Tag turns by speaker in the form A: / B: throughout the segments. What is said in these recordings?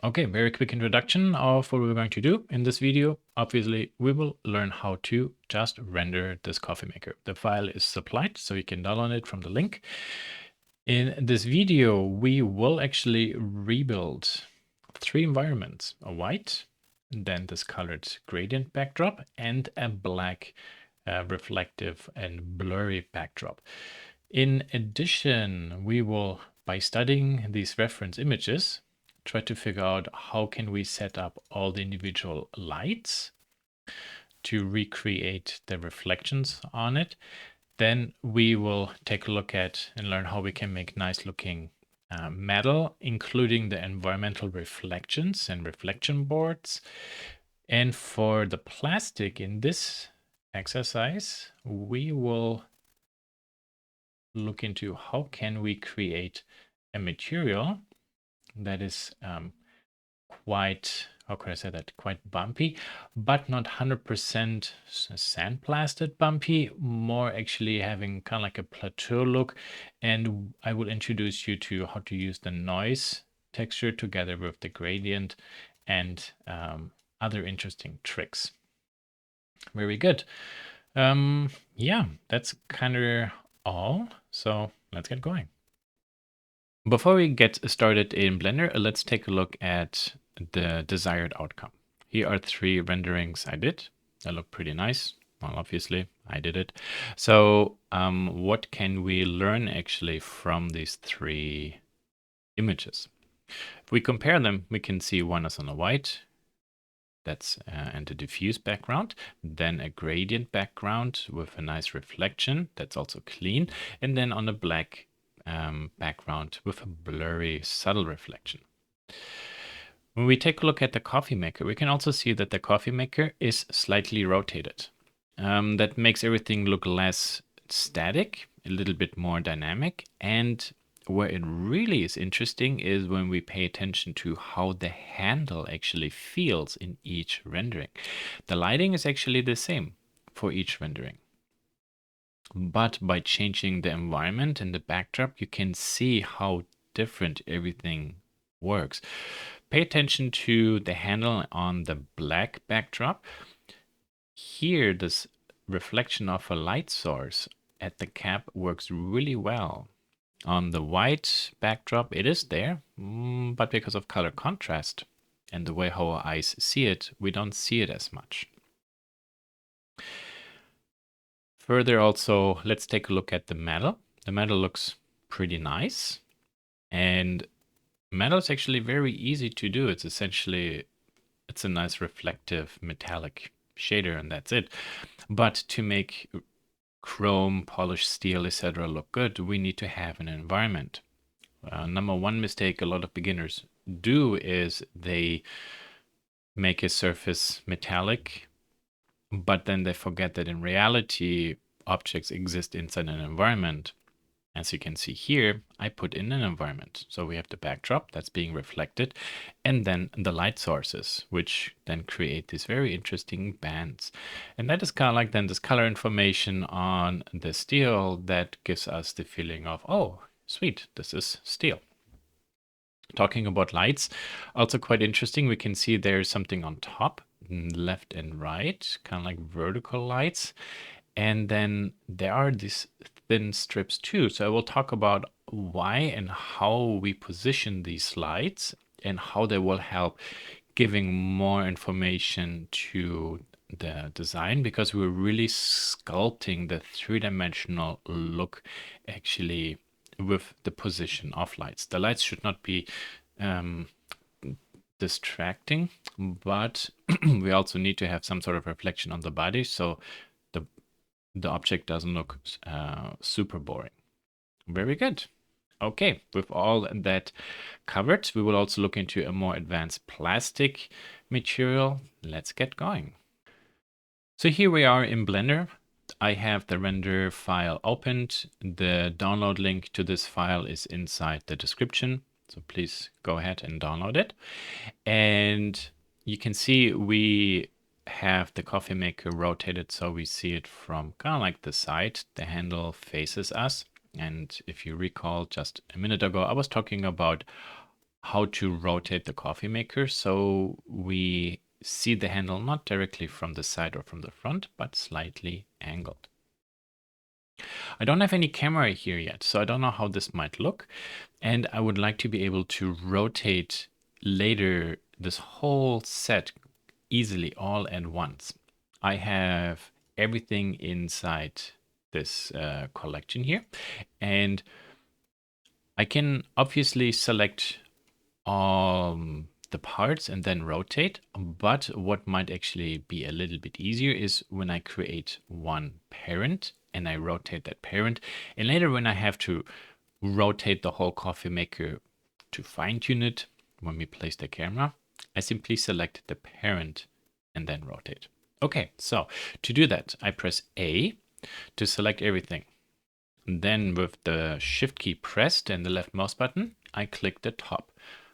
A: Okay, very quick introduction of what we're going to do in this video. Obviously, we will learn how to just render this coffee maker. The file is supplied, so you can download it from the link. In this video, we will actually rebuild 3 environments: a white, then this colored gradient backdrop, and a black reflective and blurry backdrop. In addition, we will, by studying these reference images, try to figure out how can we set up all the individual lights to recreate the reflections on it. Then we will take a look at and learn how we can make nice looking metal, including the environmental reflections and reflection boards. And for the plastic in this exercise, we will look into how can we create a material that is quite, how could I say that, quite bumpy, but not 100% sandblasted bumpy, more actually having kind of like a plateau look. And I will introduce you to how to use the noise texture together with the gradient and other interesting tricks. Very good. Yeah, that's kind of all. So let's get going. Before we get started in Blender, let's take a look at the desired outcome. Here are 3 renderings I did. They look pretty nice. Well, obviously, I did it. So what can we learn actually from these 3 images? If we compare them, we can see one is on a white, that's and a diffuse background, then a gradient background with a nice reflection, that's also clean, and then on a black background with a blurry, subtle reflection. When we take a look at the coffee maker, we can also see that the coffee maker is slightly rotated. That makes everything look less static, a little bit more dynamic. And where it really is interesting is when we pay attention to how the handle actually feels in each rendering. The lighting is actually the same for each rendering. But by changing the environment and the backdrop, you can see how different everything works. Pay attention to the handle on the black backdrop. Here, this reflection of a light source at the cap works really well. On the white backdrop, it is there, but because of color contrast and the way how our eyes see it, we don't see it as much. Further also, let's take a look at the metal. The metal looks pretty nice. And metal is actually very easy to do. It's essentially, it's a nice reflective metallic shader and that's it. But to make chrome, polished steel, etc. look good, we need to have an environment. Number 1 mistake a lot of beginners do is they make a surface metallic, but then they forget that in reality, objects exist inside an environment. As you can see here, I put in an environment. So we have the backdrop that's being reflected, and then the light sources, which then create these very interesting bands. And that is kind of like then this color information on the steel that gives us the feeling of, oh, sweet, this is steel. Talking about lights, also quite interesting. We can see there's something on top, left and right, kind of like vertical lights. And then there are these thin strips too. So I will talk about why and how we position these lights and how they will help giving more information to the design, because we're really sculpting the 3-dimensional look actually with the position of lights. The lights should not be distracting, but we also need to have some sort of reflection on the body, so the object doesn't look super boring. Very good. Okay, with all that covered, we will also look into a more advanced plastic material. Let's get going. So here we are in Blender. I have the render file opened. The download link to this file is inside the description. So please go ahead and download it. And you can see we have the coffee maker rotated so we see it from kind of like the side. The handle faces us. And if you recall, just a minute ago, I was talking about how to rotate the coffee maker so we see the handle not directly from the side or from the front, but slightly angled. I don't have any camera here yet, so I don't know how this might look. And I would like to be able to rotate later this whole set easily all at once. I have everything inside this collection here, and I can obviously select the parts and then rotate, but what might actually be a little bit easier is when I create one parent and I rotate that parent, and later when I have to rotate the whole coffee maker to fine-tune it when we place the camera, I simply select the parent and then rotate. Okay, so to do that, I press A to select everything. Then with the Shift key pressed and the left mouse button, I click the top.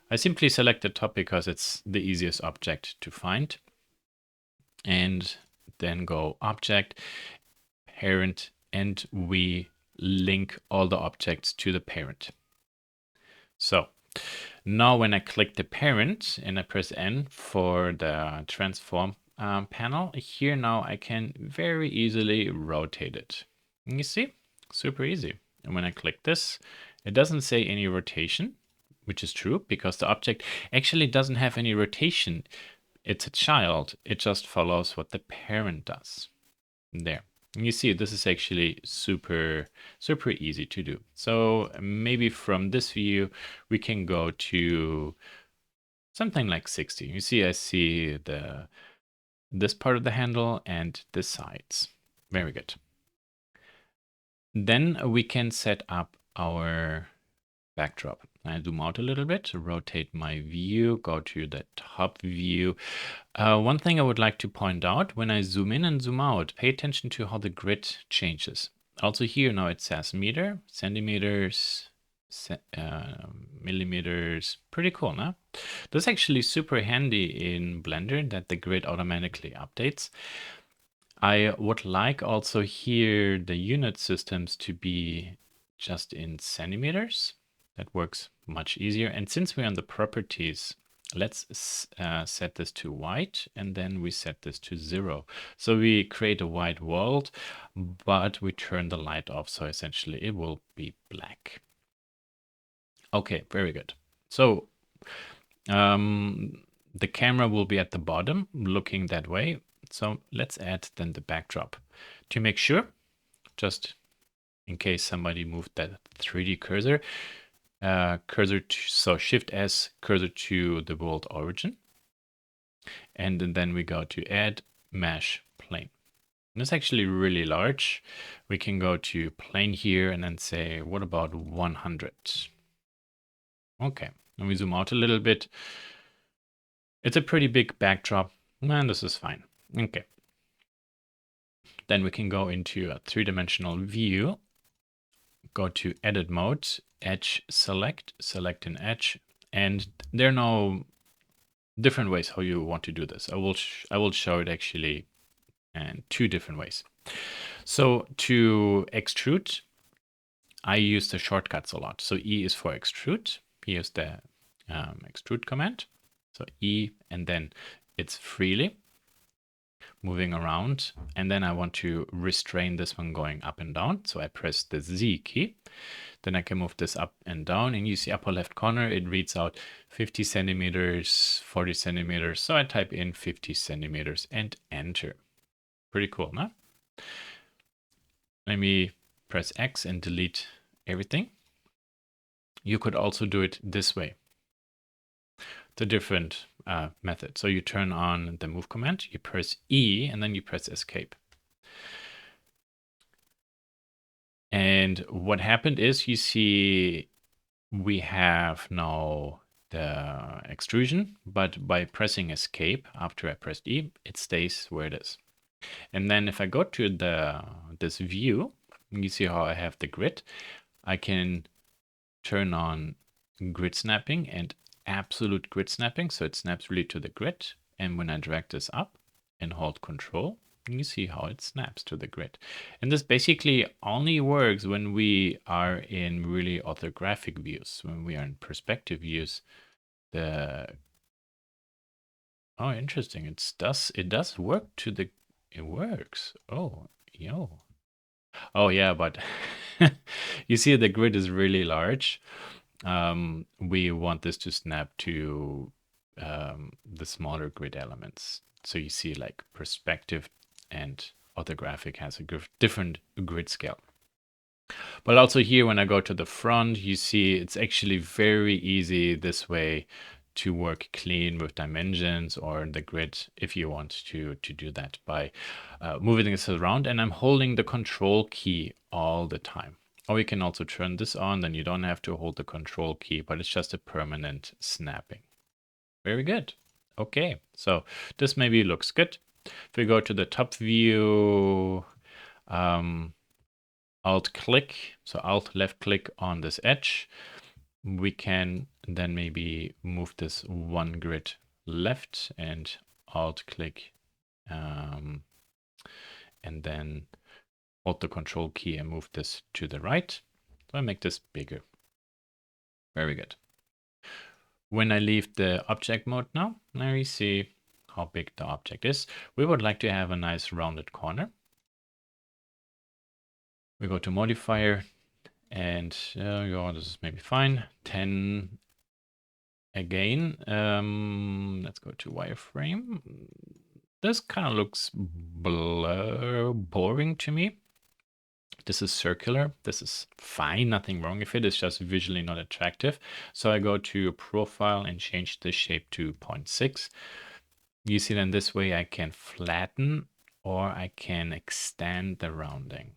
A: I simply select the top because it's the easiest object to find. And then go Object, Parent, and we link all the objects to the parent. So now when I click the parent and I press N for the transform panel, here now I can very easily rotate it. And you see, super easy. And when I click this, it doesn't say any rotation, which is true because the object actually doesn't have any rotation. It's a child. It just follows what the parent does. There. And you see, this is actually super easy to do. So maybe from this view, we can go to something like 60. You see, I see this part of the handle and the sides. Very good. Then we can set up our backdrop. I zoom out a little bit, rotate my view, go to the top view. One thing I would like to point out, when I zoom in and zoom out, pay attention to how the grid changes. Also here now it says meter, centimeters, millimeters. Pretty cool, no? This is actually super handy in Blender that the grid automatically updates. I would like also here the unit systems to be just in centimeters. That works much easier. And since we're on the properties, let's set this to white and then we set this to 0. So we create a white world, but we turn the light off. So essentially it will be black. Okay, very good. So the camera will be at the bottom looking that way. So let's add then the backdrop to make sure, just in case somebody moved that 3D cursor, so Shift S, cursor to the world origin. And then we go to add mesh plane. And it's actually really large. We can go to plane here and then say, what about 100? Okay, and we zoom out a little bit. It's a pretty big backdrop, and this is fine. Okay. Then we can go into a 3-dimensional view, go to edit mode, edge select an edge, and there are no different ways how you want to do this. I will show it actually in 2 different ways. So to extrude, I use the shortcuts a lot. So E is for extrude. Here's the extrude command. So E, and then it's freely moving around. And then I want to restrain this one going up and down. So I press the Z key. Then I can move this up and down. And you see upper left corner, it reads out 50 centimeters, 40 centimeters. So I type in 50 centimeters and enter. Pretty cool, no? Let me press X and delete everything. You could also do it this way. The different method. So you turn on the move command, you press E, and then you press escape. And what happened is, you see we have now the extrusion, but by pressing escape after I pressed E, it stays where it is. And then if I go to this view, you see how I have the grid. I can turn on grid snapping and absolute grid snapping, so it snaps really to the grid. And when I drag this up and hold Control, you see how it snaps to the grid. And this basically only works when we are in really orthographic views. When we are in perspective views, the, oh, interesting. It does work to the, it works. Oh, yo. Oh yeah, but you see the grid is really large. We want this to snap to the smaller grid elements. So you see like perspective and orthographic has a different grid scale. But also here, when I go to the front, you see it's actually very easy this way to work clean with dimensions or the grid if you want to do that by moving this around. And I'm holding the control key all the time. Or you can also turn this on, then you don't have to hold the control key, but it's just a permanent snapping. Very good. Okay, so this maybe looks good. If we go to the top view, Alt click, so Alt left click on this edge, we can then maybe move this one grid left and Alt click and then hold the control key and move this to the right. So I make this bigger. Very good. When I leave the object mode now you see how big the object is. We would like to have a nice rounded corner. We go to modifier and this is maybe fine. 10 again. Let's go to wireframe. This kind of looks boring to me. This is circular. This is fine. Nothing wrong with it. It's just visually not attractive. So I go to profile and change the shape to 0.6. You see then this way I can flatten or I can extend the rounding.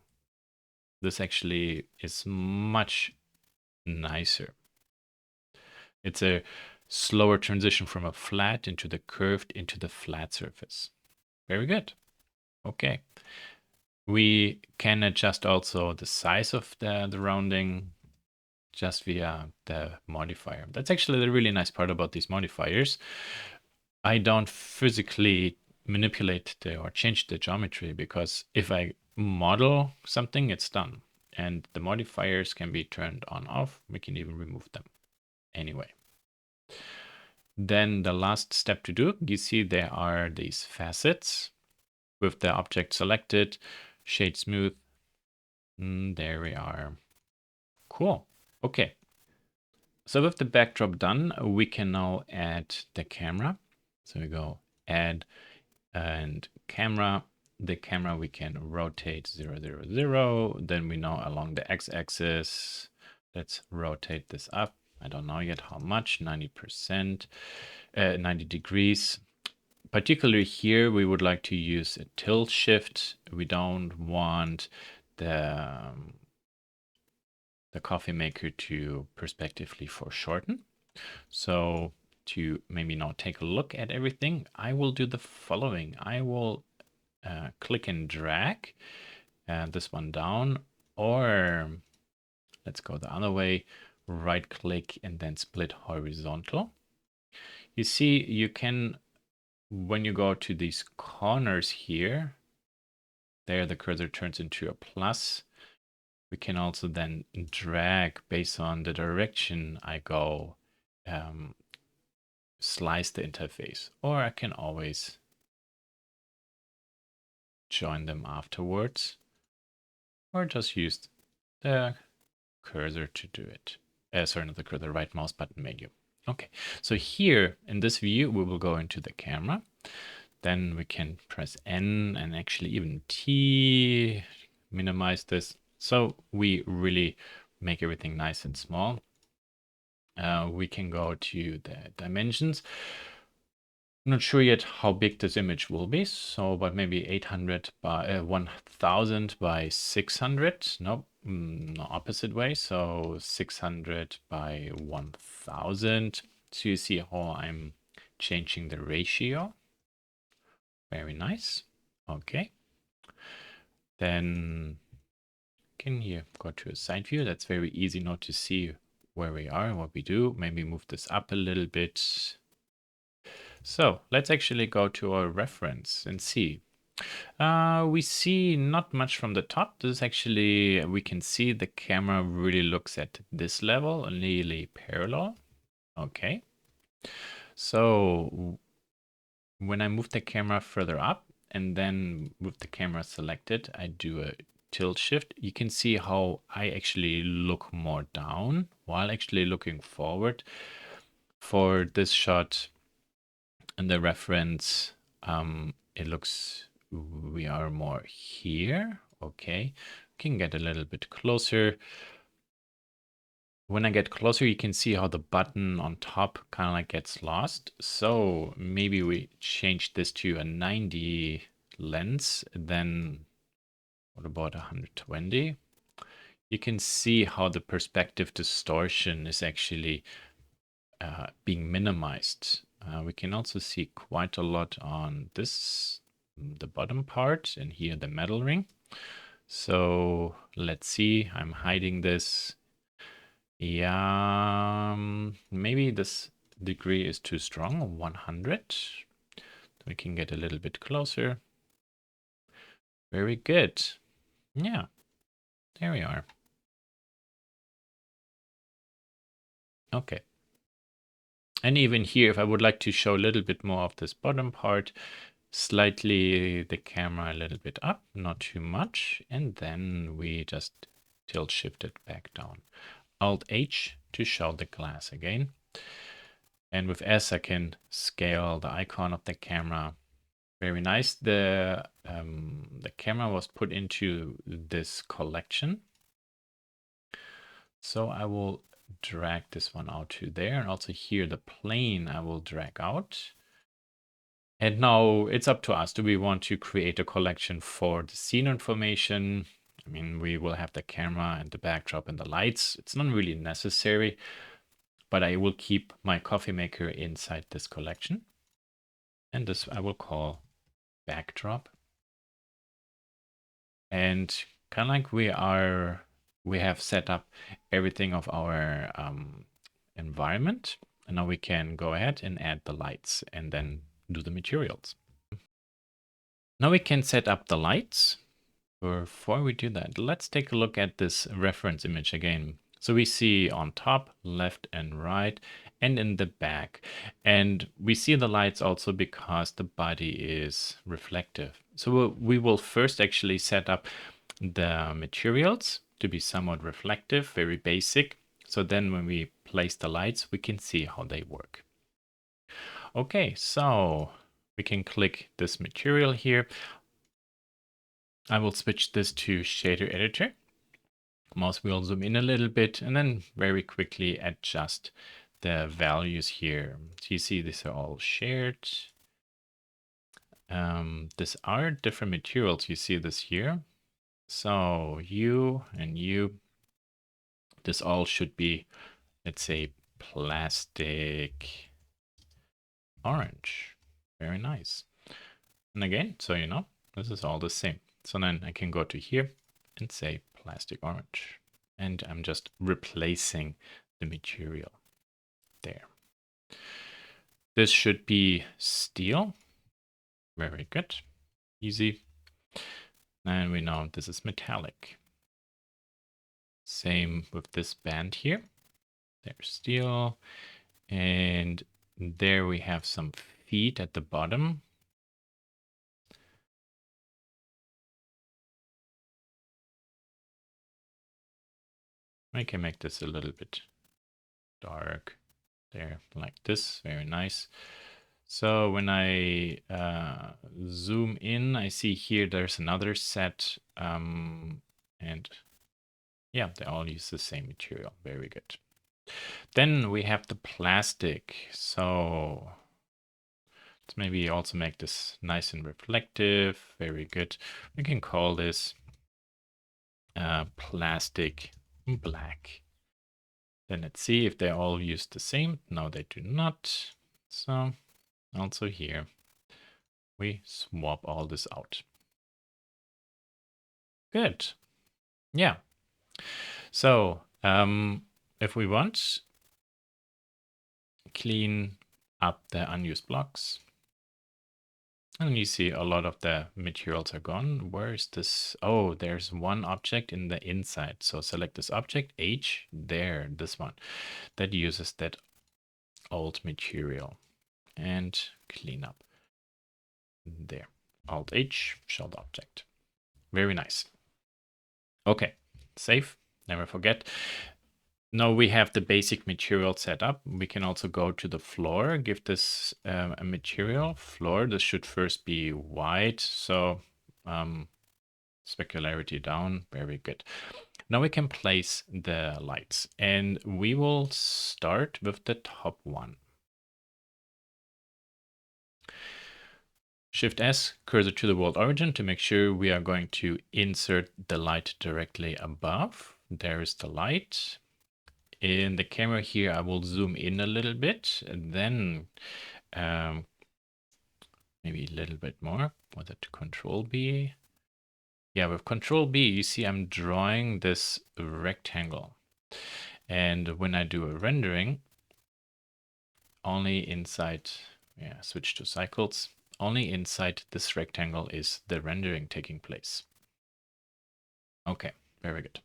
A: This actually is much nicer. It's a slower transition from a flat into the curved into the flat surface. Very good. Okay. We can adjust also the size of the rounding just via the modifier. That's actually the really nice part about these modifiers. I don't physically manipulate or change the geometry because if I model something, it's done. And the modifiers can be turned on off. We can even remove them anyway. Then the last step to do, you see there are these facets with the object selected, shade smooth. There we are. Cool. Okay. So with the backdrop done, we can now add the camera. So we go add and camera. The camera we can rotate 0, 0, 0. Then we know along the x-axis, let's rotate this up. I don't know yet how much, 90%, 90 degrees. Particularly here, we would like to use a tilt shift. We don't want the coffee maker to perspectively foreshorten. So to maybe now take a look at everything, I will do the following. I will click and drag this one down, or let's go the other way, right click and then split horizontal. You see, you can, when you go to these corners here, there the cursor turns into a plus. We can also then drag based on the direction I go, slice the interface, or I can always join them afterwards, or just use the cursor to do it. Sorry, not the cursor, the right mouse button menu. Okay, so here in this view, we will go into the camera. Then we can press N and actually even T, minimize this. So we really make everything nice and small. We can go to the dimensions. Not sure yet how big this image will be, so but maybe 800 by 1000 by 600. No, opposite way. So 600 by 1000. So you see how I'm changing the ratio. Very nice. Okay. Then can here go to a side view. That's very easy now to see where we are and what we do. Maybe move this up a little bit. So let's actually go to our reference and see. We see not much from the top. This is actually, we can see the camera really looks at this level, nearly parallel. Okay. So when I move the camera further up and then with the camera selected, I do a tilt shift. You can see how I actually look more down while actually looking forward. For this shot and the reference, it looks we are more here. Okay, we can get a little bit closer. When I get closer, you can see how the button on top kind of like gets lost. So maybe we change this to a 90 lens, then what about 120? You can see how the perspective distortion is actually being minimized. We can also see quite a lot on this, the bottom part, and here the metal ring. So let's see, I'm hiding this. Yeah, maybe this degree is too strong, 100. We can get a little bit closer. Very good. Yeah, there we are. Okay. And even here, if I would like to show a little bit more of this bottom part, slightly the camera a little bit up, not too much. And then we just tilt shift it back down. Alt H to show the glass again. And with S, I can scale the icon of the camera. Very nice. The camera was put into this collection. So I will drag this one out to there. And also here, the plane I will drag out. And now it's up to us. Do we want to create a collection for the scene information? I mean, we will have the camera and the backdrop and the lights. It's not really necessary, but I will keep my coffee maker inside this collection. And this I will call backdrop. And kind of like we have set up everything of our environment. And now we can go ahead and add the lights and then do the materials. Now we can set up the lights. Before we do that, let's take a look at this reference image again. So we see on top, left and right, and in the back. And we see the lights also because the body is reflective. So we will first actually set up the materials to be somewhat reflective, very basic. So then when we place the lights, we can see how they work. Okay, so we can click this material here. I will switch this to shader editor. Mouse wheel zoom in a little bit and then very quickly adjust the values here. So you see these are all shared. These are different materials. You see this here. So you and you, this all should be, let's say, plastic orange. Very nice. And again, so you know, this is all the same. So then I can go to here and say plastic orange. And I'm just replacing the material there. This should be steel. Very good. Easy. And we know this is metallic. Same with this band here. There's steel. And there we have some feet at the bottom. I can make this a little bit dark there, like this. Very nice. So when I zoom in, I see here there's another set. And yeah, they all use the same material. Very good. Then we have the plastic. So let's maybe also make this nice and reflective. Very good. We can call this plastic black. Then let's see if they all use the same. No, they do not. So also here, we swap all this out. Good. Yeah. So if we want, clean up the unused blocks. And you see a lot of the materials are gone. Where is this? Oh, there's one object in the inside. So select this object, H, there, this one. That uses that old material and clean up. There. Alt H, shelled object. Very nice. Okay, save. Never forget. Now we have the basic material set up. We can also go to the floor, give this a material floor. This should first be white. So specularity down. Very good. Now we can place the lights, and we will start with the top one. Shift S, cursor to the world origin to make sure we are going to insert the light directly above. There is the light. In the camera here, I will zoom in a little bit, and then maybe a little bit more. Was it Control B? Yeah, with Control B, you see I'm drawing this rectangle. And when I do a rendering, only inside, yeah, switch to cycles, only inside this rectangle is the rendering taking place. Okay, very good.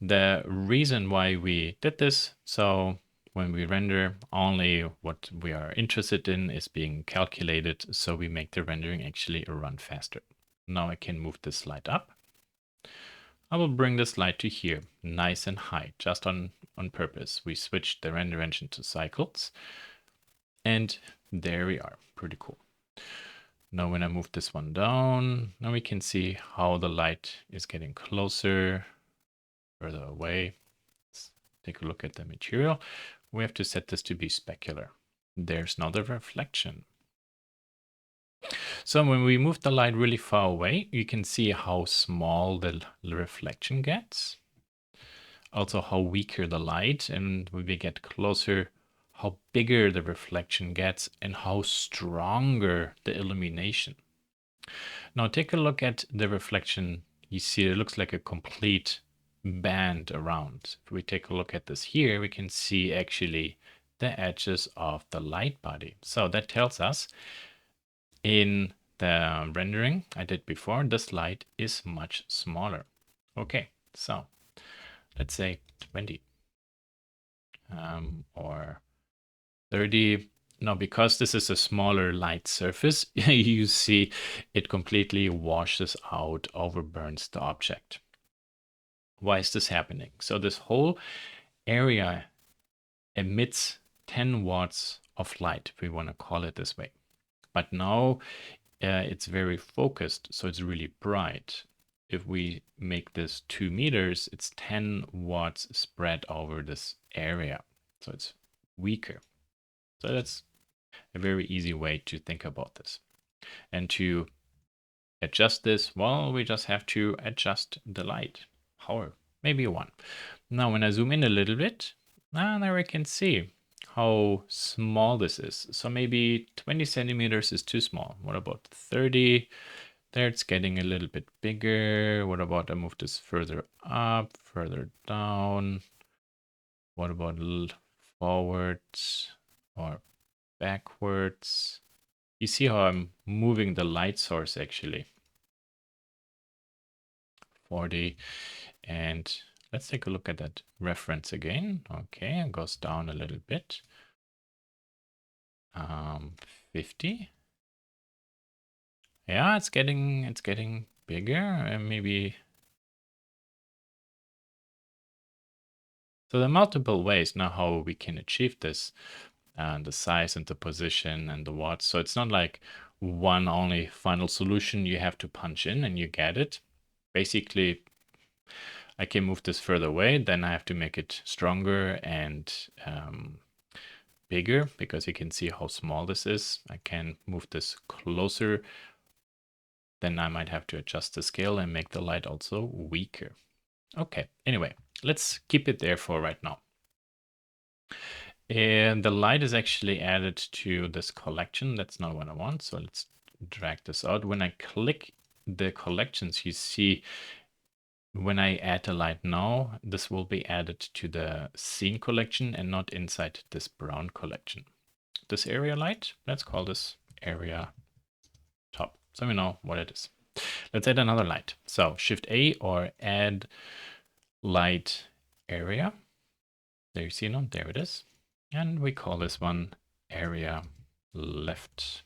A: The reason why we did this, so when we render, only what we are interested in is being calculated, so we make the rendering actually run faster. Now I can move this slide up. I will bring the slide to here, nice and high, just on purpose. We switched the render engine to cycles, and there we are, pretty cool. Now when I move this one down, now we can see how the light is getting closer, further away. Let's take a look at the material. We have to set this to be specular. There's now the reflection. So when we move the light really far away, you can see how small the reflection gets. Also how weaker the light, and when we get closer, how bigger the reflection gets and how stronger the illumination. Now take a look at the reflection. You see it looks like a complete band around. If we take a look at this here, we can see actually the edges of the light body. So that tells us in the rendering I did before, this light is much smaller. Okay, so let's say 20 or 30. Now, because this is a smaller light surface, you see it completely washes out, overburns the object. Why is this happening? So this whole area emits 10 watts of light, if we want to call it this way. But now it's very focused, so it's really bright. If we make this 2 meters, it's 10 watts spread over this area. So it's weaker. So that's a very easy way to think about this. And to adjust this, well, we just have to adjust the light power, maybe 1. Now, when I zoom in a little bit, there I can see how small this is. So maybe 20 centimeters is too small. What about 30? There it's getting a little bit bigger. What about I move this further up, further down? What about a little forwards or backwards? You see how I'm moving the light source actually. 40. And let's take a look at that reference again. Okay, it goes down a little bit. 50. Yeah, it's getting bigger, and maybe. So there are multiple ways now how we can achieve this, and the size and the position and the watts. So it's not like one only final solution you have to punch in and you get it. Basically, I can move this further away, then I have to make it stronger and bigger, because you can see how small this is. I can move this closer, then I might have to adjust the scale and make the light also weaker. Okay, anyway, let's keep it there for right now. And the light is actually added to this collection. That's not what I want. So let's drag this out. When I click the collections, you see when I add the light now, this will be added to the scene collection and not inside this Braun collection. This area light, let's call this area top, so we know what it is. Let's add another light. So Shift A or add light area. There you see now, there it is. And we call this one area left.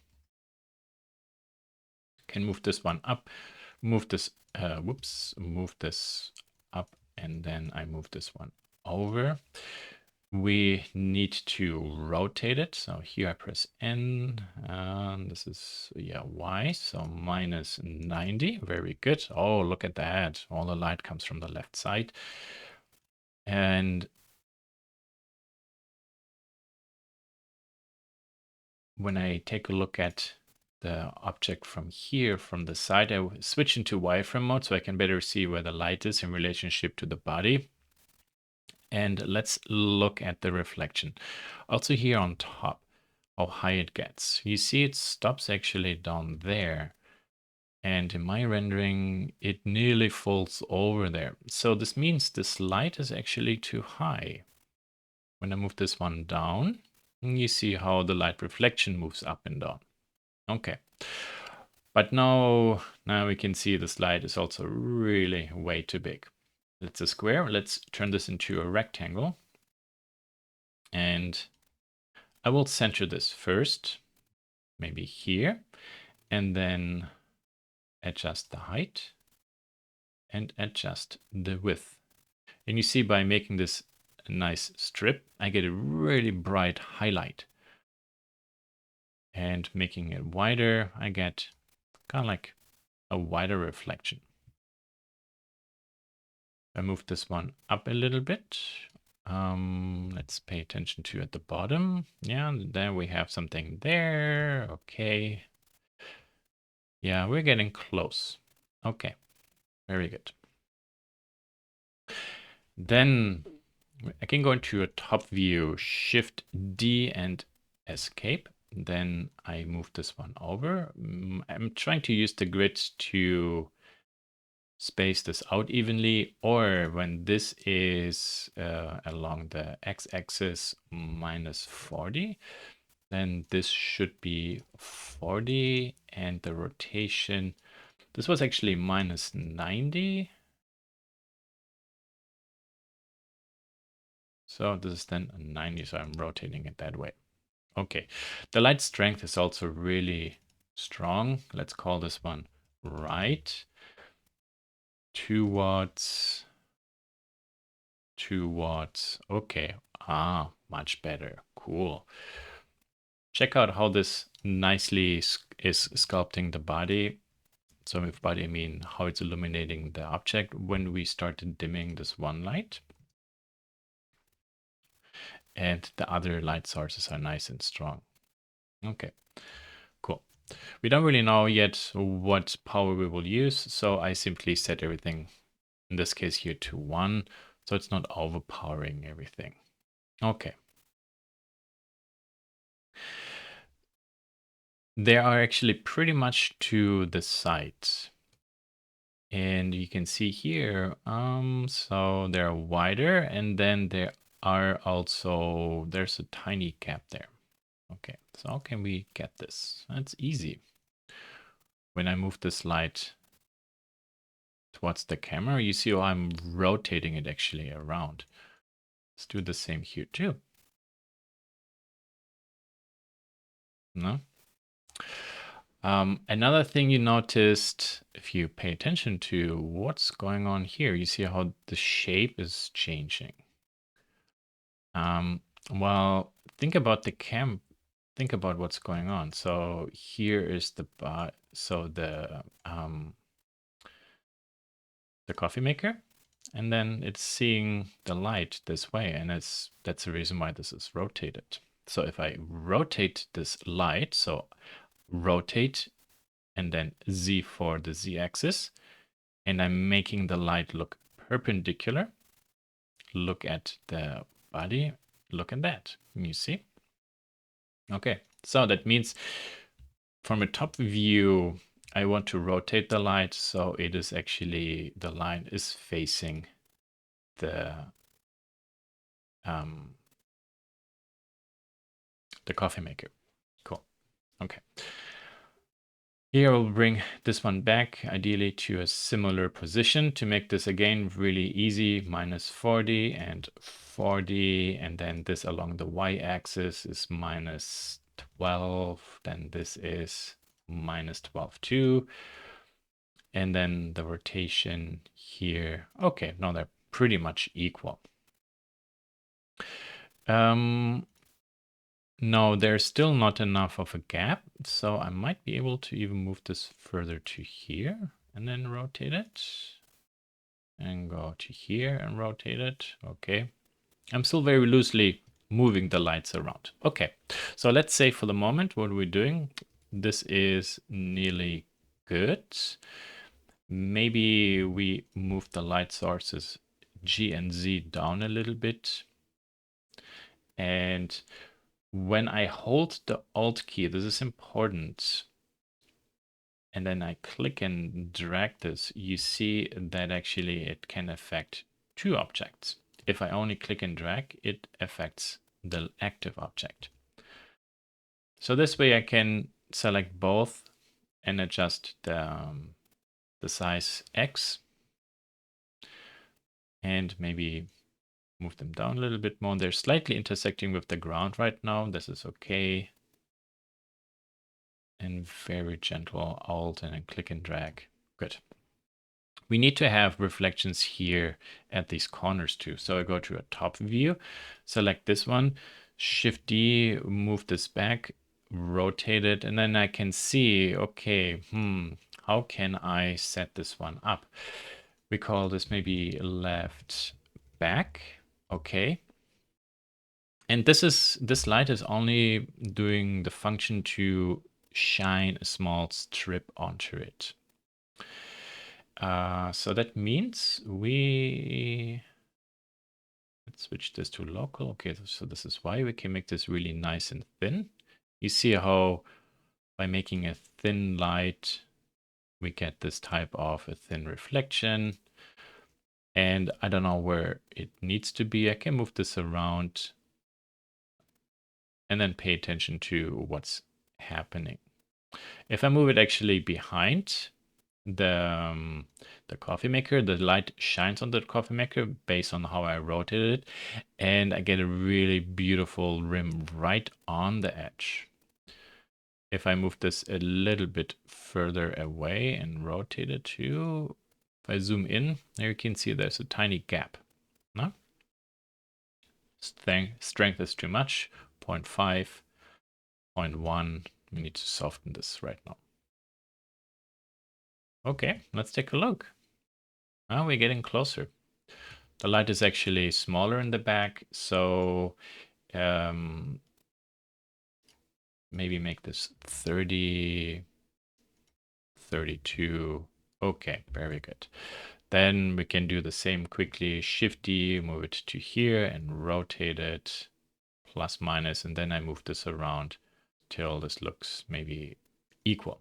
A: Can move this one up, move this, move this up, and then I move this one over. We need to rotate it. So here I press N, and this is, yeah, Y, so minus 90. Very good. Oh, look at that. All the light comes from the left side. And when I take a look at the object from here, from the side, I switch into wireframe mode so I can better see where the light is in relationship to the body. And let's look at the reflection. Also here on top, how high it gets. You see it stops actually down there. And in my rendering, it nearly falls over there. So this means this light is actually too high. When I move this one down, you see how the light reflection moves up and down. Okay. But now we can see this light is also really way too big. It's a square. Let's turn this into a rectangle. And I will center this first, maybe here, and then adjust the height and adjust the width. And you see by making this a nice strip, I get a really bright highlight. And making it wider, I get kind of like a wider reflection. I move this one up a little bit. Let's pay attention to at the bottom. Yeah, then we have something there. Okay. Yeah, we're getting close. Okay, very good. Then I can go into a top view, Shift D and Escape. Then I move this one over. I'm trying to use the grid to space this out evenly, or when this is along the x-axis minus 40, then this should be 40, and the rotation, this was actually minus 90. So this is then 90, so I'm rotating it that way. Okay, the light strength is also really strong. Let's call this one right. 2 watts. 2 watts. Okay. Ah, much better. Cool. Check out how this nicely is sculpting the body. So with body, I mean how it's illuminating the object when we started dimming this one light. And the other light sources are nice and strong. Okay, cool. We don't really know yet what power we will use, so I simply set everything, in this case here, to 1, so it's not overpowering everything. Okay. They are actually pretty much to the side. And you can see here, so they're wider, and then there are also, there's a tiny gap there. Okay, so how can we get this? That's easy. When I move this light towards the camera, you see how I'm rotating it actually around. Let's do the same here too. No? Another thing you noticed, if you pay attention to what's going on here, you see how the shape is changing. Well, think about the think about what's going on. So here is the the coffee maker, and then it's seeing the light this way, and that's the reason why this is rotated. So if I rotate this light, so rotate and then Z for the Z axis, and I'm making the light look perpendicular. Look at the body, look at that, you see? Okay, so that means from a top view, I want to rotate the light so it is actually, the line is facing the coffee maker. Cool. Okay. Here we'll bring this one back, ideally to a similar position to make this again really easy, minus 40 and 40, and then this along the y-axis is minus 12, then this is minus 12 too, and then the rotation here, okay, no, they're pretty much equal. No, there's still not enough of a gap, so I might be able to even move this further to here and then rotate it. And go to here and rotate it. Okay. I'm still very loosely moving the lights around. Okay. So let's say for the moment, what we're doing, this is nearly good. Maybe we move the light sources G and Z down a little bit. And when I hold the Alt key, this is important, and then I click and drag this, you see that actually it can affect two objects. If I only click and drag, it affects the active object. So this way I can select both and adjust the size X and maybe move them down a little bit more. They're slightly intersecting with the ground right now. This is okay. And very gentle Alt and then click and drag. Good. We need to have reflections here at these corners too. So I go to a top view, select this one, Shift D, move this back, rotate it, and then I can see, okay, how can I set this one up? We call this maybe left back. Okay. And this light is only doing the function to shine a small strip onto it. So that means let's switch this to local. Okay, so this is why we can make this really nice and thin. You see how by making a thin light, we get this type of a thin reflection. And I don't know where it needs to be. I can move this around and then pay attention to what's happening. If I move it actually behind the coffee maker, the light shines on the coffee maker based on how I rotate it, and I get a really beautiful rim right on the edge. If I move this a little bit further away and rotate it too, if I zoom in, there you can see there's a tiny gap. No? Strength is too much, 0.5, 0.1. We need to soften this right now. Okay, let's take a look. Now we're getting closer. The light is actually smaller in the back, so maybe make this 30, 32. Okay, very good. Then we can do the same quickly. Shift D, move it to here and rotate it, plus minus, and then I move this around till this looks maybe equal.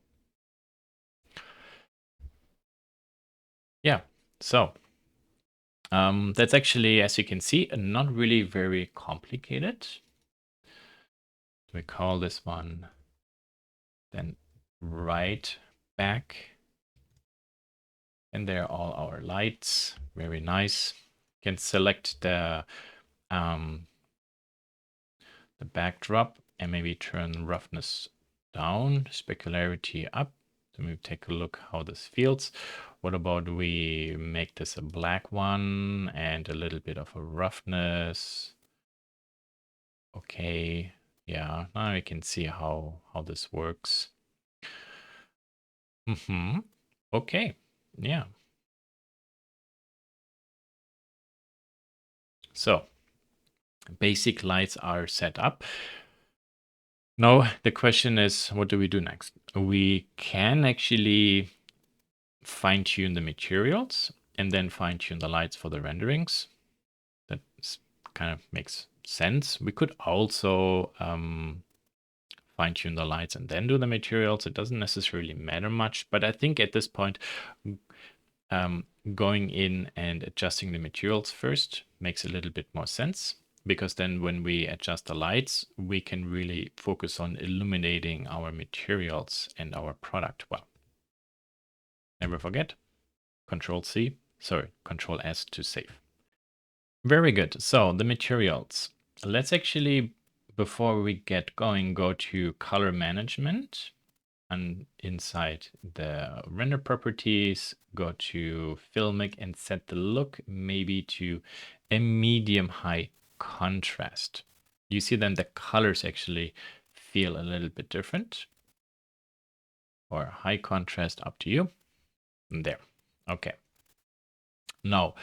A: Yeah, so that's actually, as you can see, not really very complicated. We call this one then right back. And there are all our lights. Very nice. You can select the backdrop and maybe turn roughness down, specularity up. So maybe take a look how this feels. What about we make this a black one and a little bit of a roughness? Okay, yeah, now we can see how this works. Okay, yeah. So basic lights are set up. Now the question is, what do we do next? We can actually fine tune the materials and then fine tune the lights for the renderings. That kind of makes sense. We could also fine tune the lights and then do the materials. It doesn't necessarily matter much, but I think at this point, going in and adjusting the materials first makes a little bit more sense. because then when we adjust the lights, we can really focus on illuminating our materials and our product well. Never forget, Control S to save. Very good. So the materials. Let's actually, before we get going, go to color management. And inside the render properties, go to filmic and set the look maybe to a medium high contrast. You see then the colors actually feel a little bit different, or high contrast, up to you. And there. Okay. Now,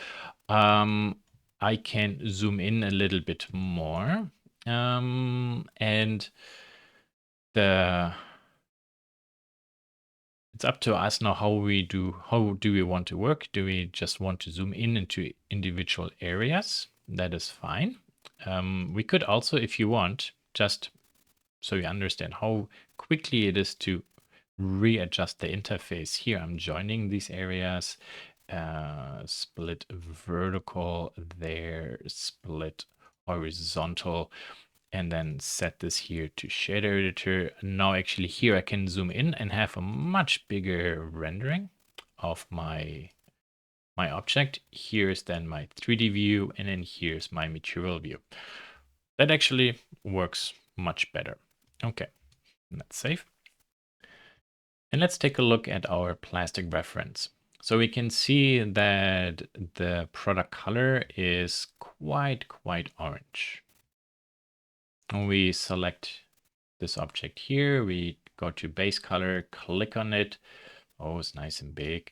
A: I can zoom in a little bit more. And it's up to us now how do we want to work? Do we just want to zoom in into individual areas? That is fine. We could also, if you want, just so you understand how quickly it is to readjust the interface. Here I'm joining these areas, split vertical, there, split horizontal, and then set this here to shader editor. Now actually here I can zoom in and have a much bigger rendering of my object. Here's then my 3D view, and then here's my material view. That actually works much better. Okay, let's save. And let's take a look at our plastic reference. So we can see that the product color is quite orange. When we select this object here, we go to base color, click on it. Oh, it's nice and big.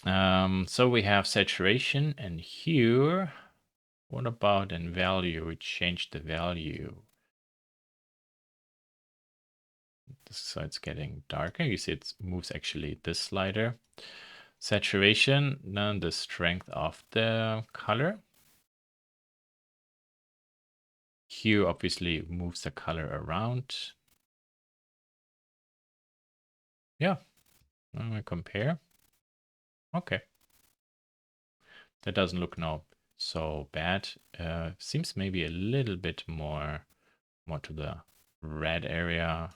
A: So we have saturation and hue. What about in value? We change the value. So it's getting darker. You see it moves actually this slider. Saturation, then the strength of the color. Hue obviously moves the color around. Yeah, I'm gonna compare. Okay. That doesn't look now so bad. Seems maybe a little bit more to the red area,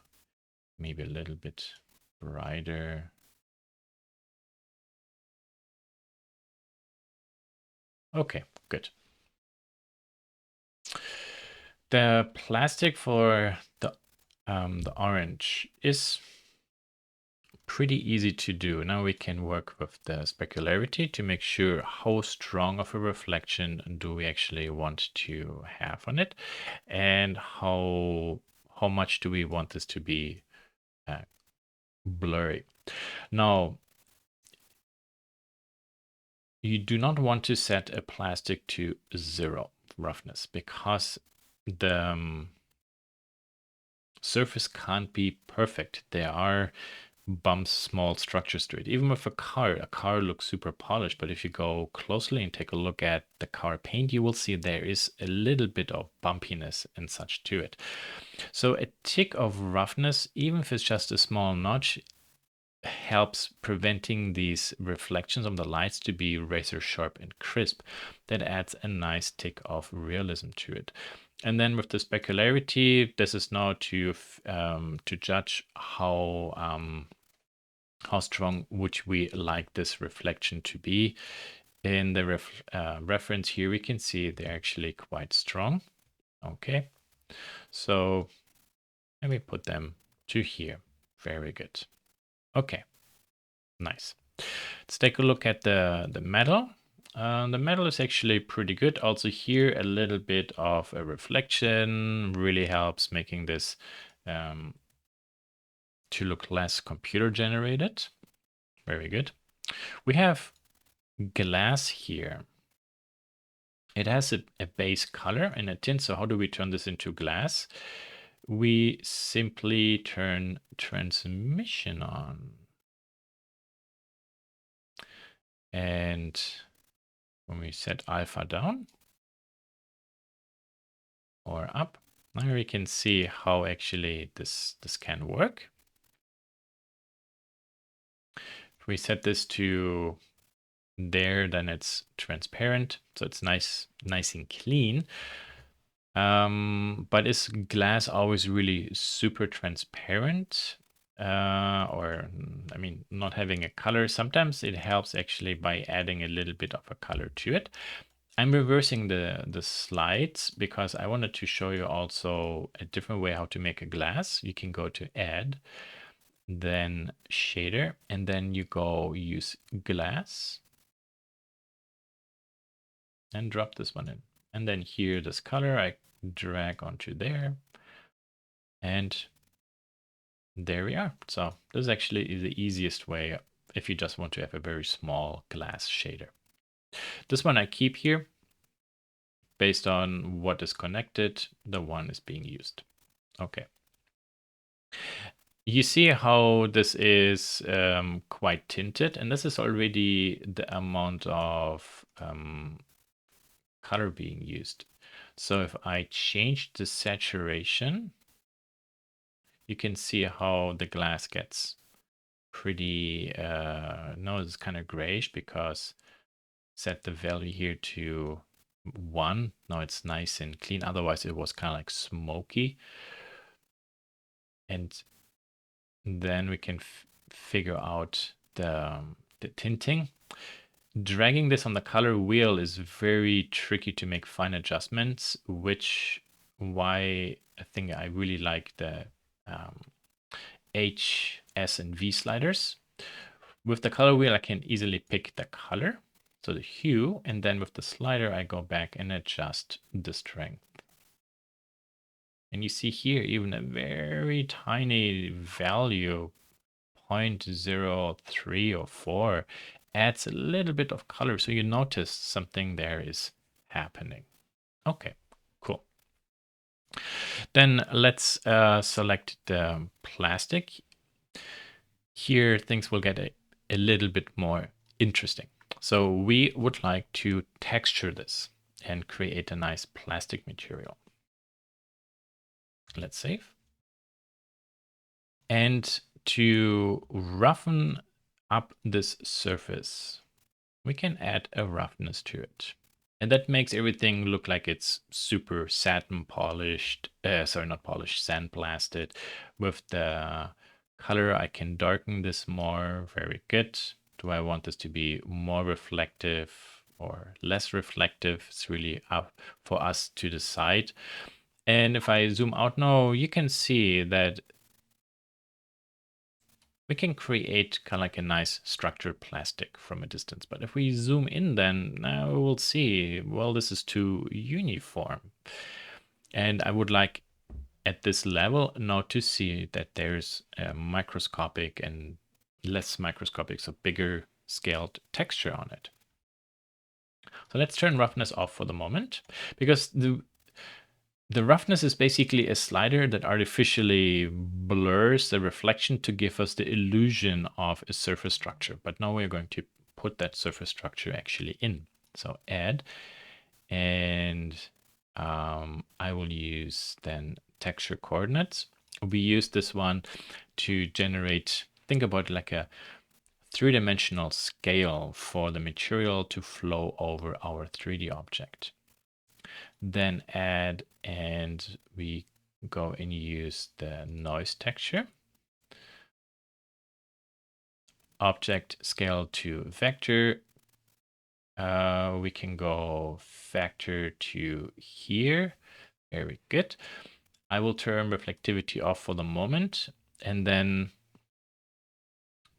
A: maybe a little bit brighter. Okay, good. The plastic for the orange is pretty easy to do. Now we can work with the specularity to make sure how strong of a reflection do we actually want to have on it, and how much do we want this to be blurry. Now, you do not want to set a plastic to 0 roughness, because the surface can't be perfect. There are bumps, small structures to it. Even with a car looks super polished, but if you go closely and take a look at the car paint, you will see there is a little bit of bumpiness and such to it. So a tick of roughness, even if it's just a small notch, helps preventing these reflections of the lights to be razor sharp and crisp. That adds a nice tick of realism to it. And then with the specularity, this is now to judge how strong would we like this reflection to be. In the reference here, we can see they're actually quite strong. Okay, so let me put them to here. Very good. Okay, nice. Let's take a look at the metal. The metal is actually pretty good. Also here, a little bit of a reflection really helps making this to look less computer generated. Very good. We have glass here. It has a base color and a tint. So how do we turn this into glass? We simply turn transmission on. And when we set alpha down or up, now we can see how actually this can work. If we set this to there, then it's transparent, so it's nice and clean. But is glass always really super transparent? Or, I mean, not having a color? Sometimes it helps actually by adding a little bit of a color to it. I'm reversing the slides because I wanted to show you also a different way how to make a glass. You can go to Add, then Shader, and then you go use Glass and drop this one in. And then here, this color, I drag onto there. And there we are. So this is actually the easiest way if you just want to have a very small glass shader. This one I keep here. Based on what is connected, the one is being used. Okay. You see how this is quite tinted, and this is already the amount of color being used. So if I change the saturation, you can see how the glass gets pretty, no, it's kind of grayish because set the value here to 1. Now it's nice and clean. Otherwise it was kind of like smoky. And then we can figure out the tinting. Dragging this on the color wheel is very tricky to make fine adjustments, why I think I really like the H, S, and V sliders. With the color wheel, I can easily pick the color, so the hue, and then with the slider, I go back and adjust the strength. And you see here even a very tiny value, 0.03 or 4, adds a little bit of color. So you notice something there is happening. Okay, cool. Then let's select the plastic. Here things will get a little bit more interesting. So we would like to texture this and create a nice plastic material. Let's save. And to roughen up this surface, we can add a roughness to it. And that makes everything look like it's super satin polished, sorry, not polished, sandblasted. With the color, I can darken this more, very good. Do I want this to be more reflective or less reflective? It's really up for us to decide. And if I zoom out now, you can see that we can create kind of like a nice structured plastic from a distance. But if we zoom in, then now we'll see, well, this is too uniform. And I would like at this level now to see that there's a microscopic and less microscopic, so bigger scaled texture on it. So let's turn roughness off for the moment, because the roughness is basically a slider that artificially blurs the reflection to give us the illusion of a surface structure. But now we're going to put that surface structure actually in. So add, and I will use then texture coordinates. We use this one to generate, think about like a 3-dimensional scale for the material to flow over our 3D object. Then add, and we go and use the noise texture. Object scale to vector. We can go vector to here. Very good. I will turn reflectivity off for the moment, and then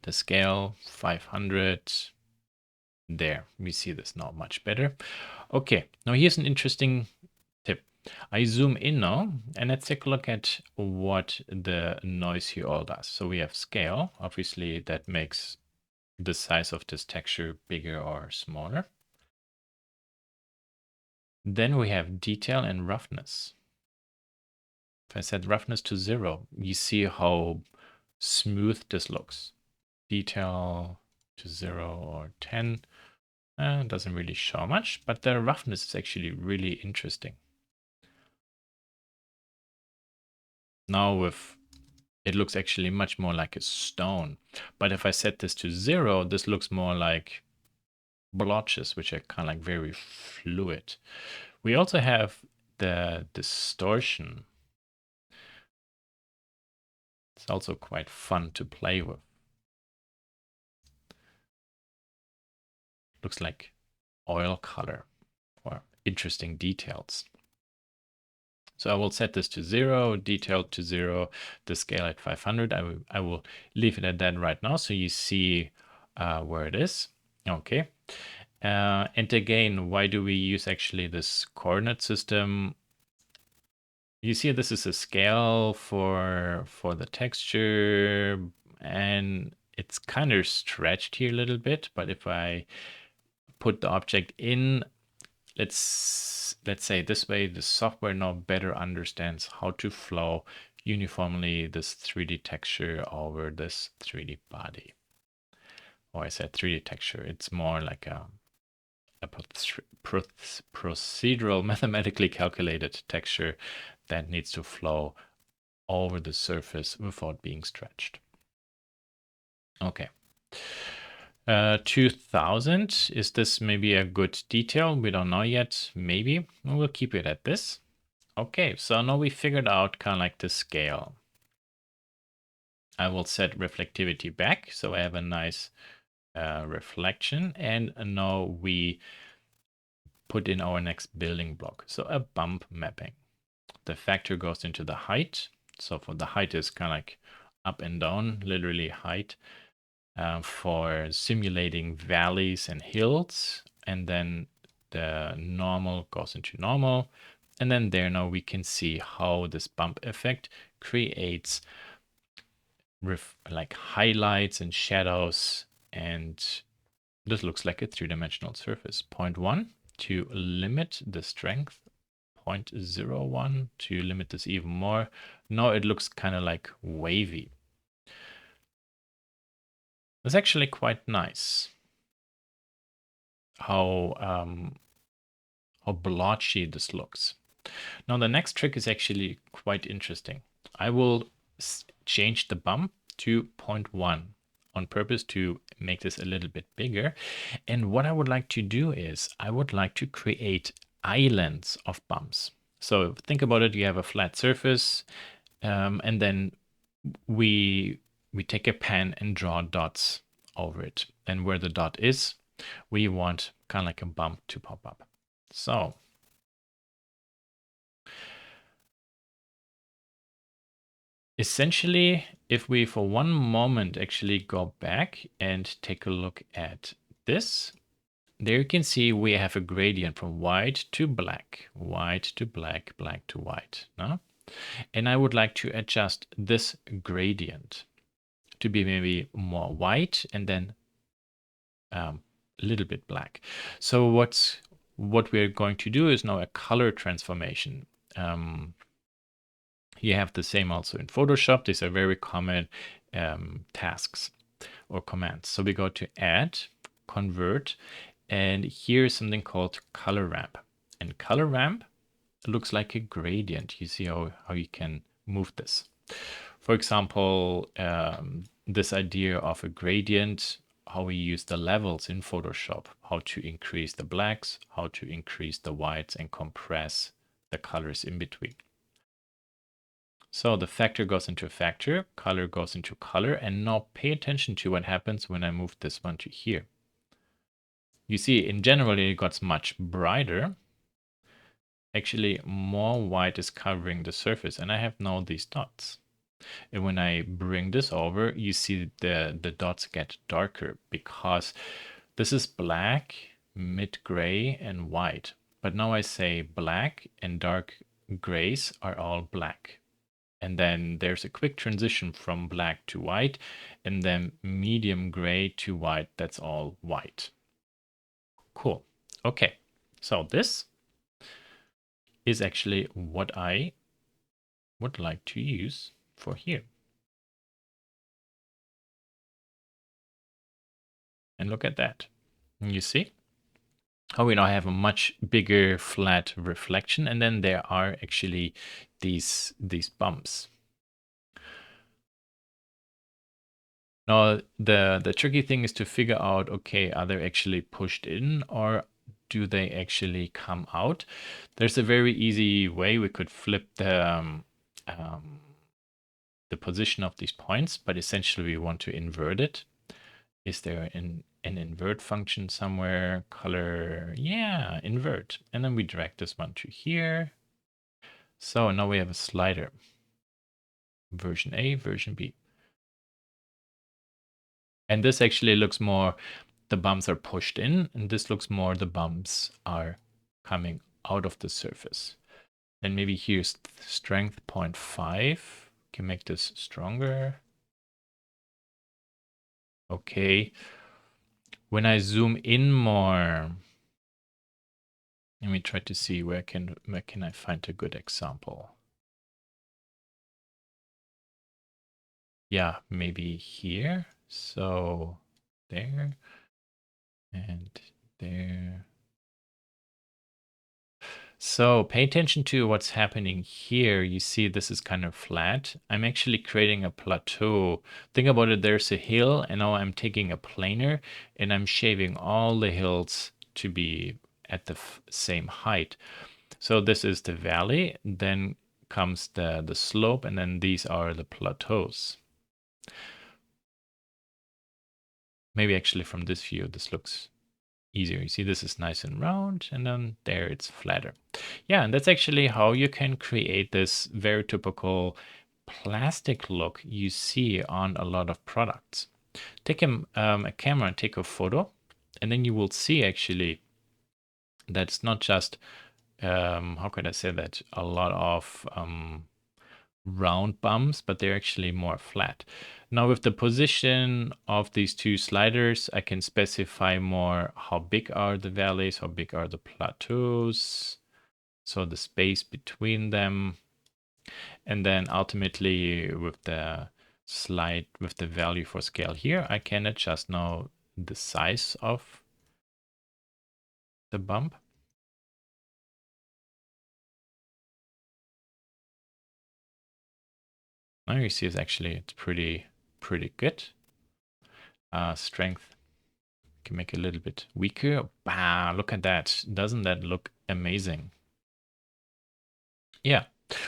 A: the scale 500. There, we see this now much better. Okay, now here's an interesting tip. I zoom in now, and let's take a look at what the noise here all does. So we have scale. Obviously, that makes the size of this texture bigger or smaller. Then we have detail and roughness. If I set roughness to 0, you see how smooth this looks. Detail to 0 or 10. Doesn't really show much, but the roughness is actually really interesting. Now it looks actually much more like a stone. But if I set this to 0, this looks more like blotches, which are kind of like very fluid. We also have the distortion. It's also quite fun to play with. Looks like oil color or interesting details. So I will set this to 0, detail to 0, the scale at 500. I will leave it at that right now so you see where it is. Okay. And again, why do we use actually this coordinate system? You see this is a scale for the texture, and it's kind of stretched here a little bit, but if I put the object in, let's say this way, the software now better understands how to flow uniformly this 3D texture over this 3D body. Or I said 3D texture, it's more like a procedural, mathematically calculated texture that needs to flow over the surface without being stretched. Okay. 2000, is this maybe a good detail? We don't know yet. Maybe we'll keep it at this. Okay, so now we figured out kind of like the scale. I will set reflectivity back, so I have a nice reflection, and now we put in our next building block, so a bump mapping. The factor goes into the height, so for the height is kind of like up and down, literally height. For simulating valleys and hills, and then the normal goes into normal, and then there now we can see how this bump effect creates like highlights and shadows, and this looks like a three-dimensional surface. 0.1 to limit the strength, 0.01 to limit this even more. Now it looks kind of like wavy. It's actually quite nice how blotchy this looks. Now the next trick is actually quite interesting. I will change the bump to 0.1 on purpose to make this a little bit bigger. And what I would like to do is I would like to create islands of bumps. So think about it, you have a flat surface, and then we take a pen and draw dots over it. And where the dot is, we want kind of like a bump to pop up. So essentially, if we for one moment actually go back and take a look at this, there you can see we have a gradient from white to black, white to black, black to white. No? And I would like to adjust this gradient to be maybe more white and then a little bit black. So what we're going to do is now a color transformation. You have the same also in Photoshop. These are very common tasks or commands. So we go to Add, Convert, and here's something called Color Ramp. And Color Ramp looks like a gradient. You see how you can move this. For example, this idea of a gradient, how we use the levels in Photoshop, how to increase the blacks, how to increase the whites and compress the colors in between. So the factor goes into factor, color goes into color, and now pay attention to what happens when I move this one to here. You see, in general, it got much brighter. Actually, more white is covering the surface, and I have now these dots. And when I bring this over, you see the dots get darker because this is black, mid-gray, and white. But now I say black and dark grays are all black. And then there's a quick transition from black to white, and then medium gray to white, that's all white. Cool. Okay, so this is actually what I would like to use for here. And look at that. You see how we now have a much bigger flat reflection, and then there are actually these bumps. Now the tricky thing is to figure out, okay, are they actually pushed in or do they actually come out? There's a very easy way. We could flip the position of these points, but essentially we want to invert it. Is there an invert function somewhere? Color, yeah, invert. And then we drag this one to here. So now we have a slider. Version A, version B. And this actually looks more, the bumps are pushed in, and this looks more the bumps are coming out of the surface. And maybe here's strength 0.5. Can make this stronger. Okay. When I zoom in more, let me try to see where can I find a good example. Yeah, maybe here. So there and there. So pay attention to what's happening here. You see this is kind of flat. I'm actually creating a plateau. Think about it, there's a hill, and now I'm taking a planer and I'm shaving all the hills to be at the same height. So this is the valley, then comes the slope, and then these are the plateaus. Maybe actually from this view, this looks easier. You see this is nice and round, and then there it's flatter. Yeah, and that's actually how you can create this very typical plastic look you see on a lot of products. Take a camera and take a photo, and then you will see actually that it's not just, how can I say that, a lot of round bumps, but they're actually more flat. Now with the position of these two sliders, I can specify more how big are the valleys, how big are the plateaus, so the space between them. And then ultimately with the slide, with the value for scale here, I can adjust now the size of the bump. Now you see it's pretty good. Strength can make it a little bit weaker. Bah, look at that. Doesn't that look amazing? Yeah.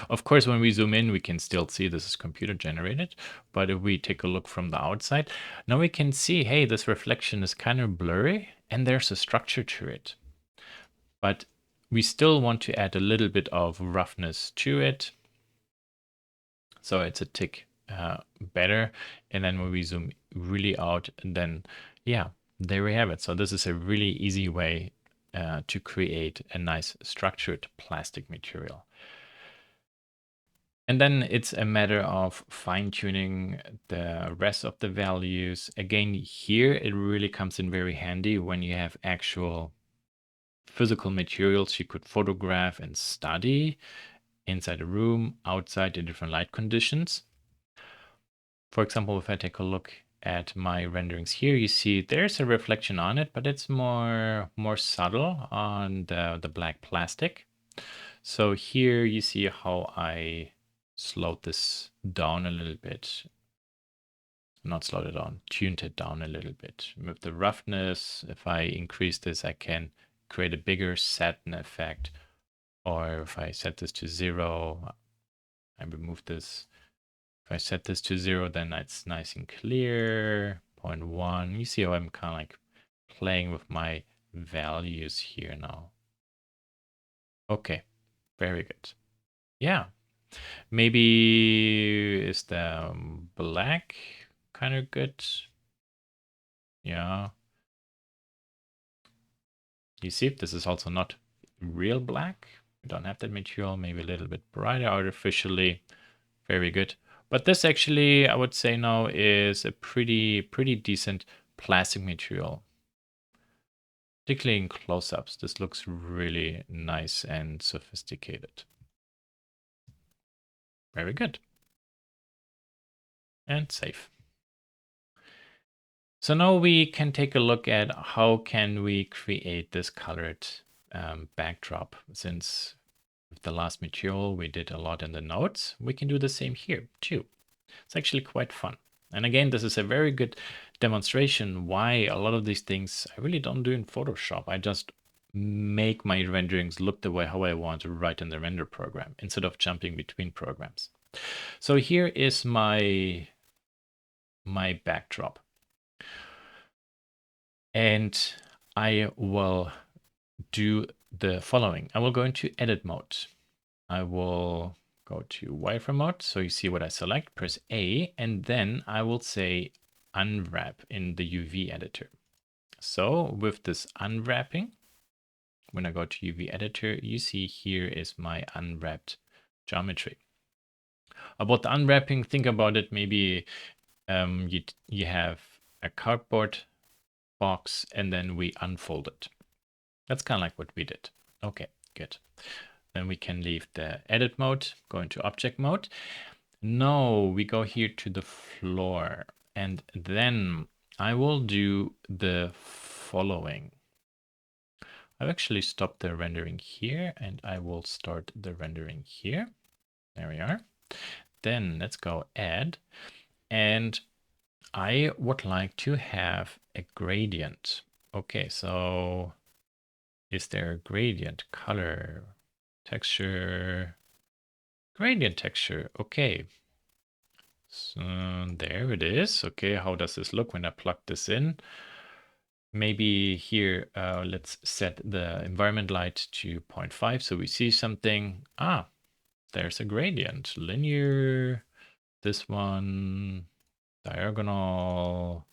A: Of course, when we zoom in, we can still see this is computer generated. But if we take a look from the outside, now we can see, hey, this reflection is kind of blurry and there's a structure to it. But we still want to add a little bit of roughness to it. So it's a tick better. And then when we zoom really out, then yeah, there we have it. So this is a really easy way to create a nice structured plastic material. And then it's a matter of fine-tuning the rest of the values. Again, here it really comes in very handy when you have actual physical materials you could photograph and study inside a room, outside in different light conditions. For example, if I take a look at my renderings here, you see there's a reflection on it, but it's more subtle on the black plastic. So here you see how I slowed this down a little bit. Not slowed it down, tuned it down a little bit. With the roughness, if I increase this, I can create a bigger satin effect. Or if I set this to 0, I remove this. If I set this to 0, then it's nice and clear. 0.1. You see how I'm kind of like playing with my values here now. Okay, very good. Yeah, maybe is the black kind of good? Yeah. You see, this is also not real black. We don't have that material, maybe a little bit brighter artificially. Very good. But this actually, I would say now, is a pretty decent plastic material. Particularly in close-ups, this looks really nice and sophisticated. Very good. And safe. So now we can take a look at how can we create this colored backdrop. Since with the last material we did a lot in the notes, we can do the same here too. It's actually quite fun. And again, this is a very good demonstration why a lot of these things I really don't do in Photoshop. I just make my renderings look the way how I want right in the render program instead of jumping between programs. So here is my backdrop. And I will do the following. I will go into edit mode. I will go to wireframe mode. So you see what I select, press A, and then I will say unwrap in the UV editor. So with this unwrapping, when I go to UV editor, you see here is my unwrapped geometry. About the unwrapping, think about it. Maybe you have a cardboard box and then we unfold it. That's kind of like what we did. Okay, good. Then we can leave the edit mode, go into object mode. Now we go here to the floor and then I will do the following. I've actually stopped the rendering here and I will start the rendering here. There we are. Then let's go add, and I would like to have a gradient. Okay, so is there a gradient? Color, texture, gradient texture. Okay. So there it is. Okay, how does this look when I plug this in? Maybe here, let's set the environment light to 0.5 so we see something. Ah, there's a gradient. Linear, this one, diagonal,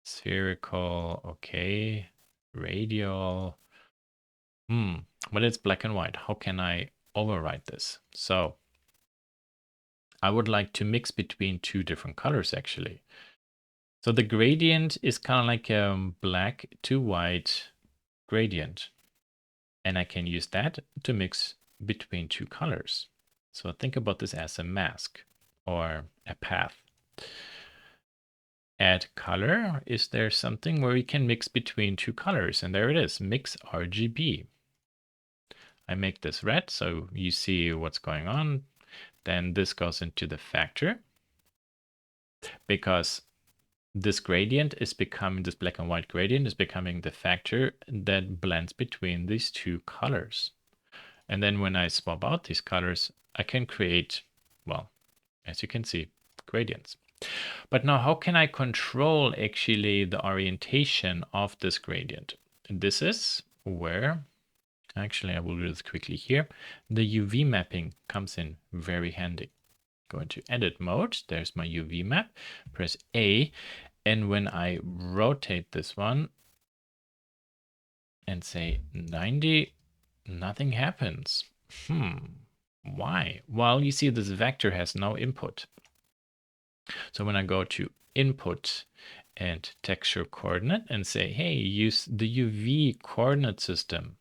A: spherical, okay, radial. But it's black and white. How can I override this? So I would like to mix between two different colors actually. So the gradient is kind of like a black to white gradient. And I can use that to mix between two colors. So think about this as a mask or a path. Add color. Is there something where we can mix between two colors? And there it is, mix RGB. I make this red so you see what's going on. Then this goes into the factor because this gradient is becoming, this black and white gradient is becoming the factor that blends between these two colors. And then when I swap out these colors, I can create, well, as you can see, gradients. But now how can I control actually the orientation of this gradient? And this is where, actually I will do this quickly here, the UV mapping comes in very handy. Go into edit mode, there's my UV map, press A, and when I rotate this one and say 90, nothing happens. Why? Well, you see this vector has no input. So when I go to input and texture coordinate and say, hey, use the UV coordinate system,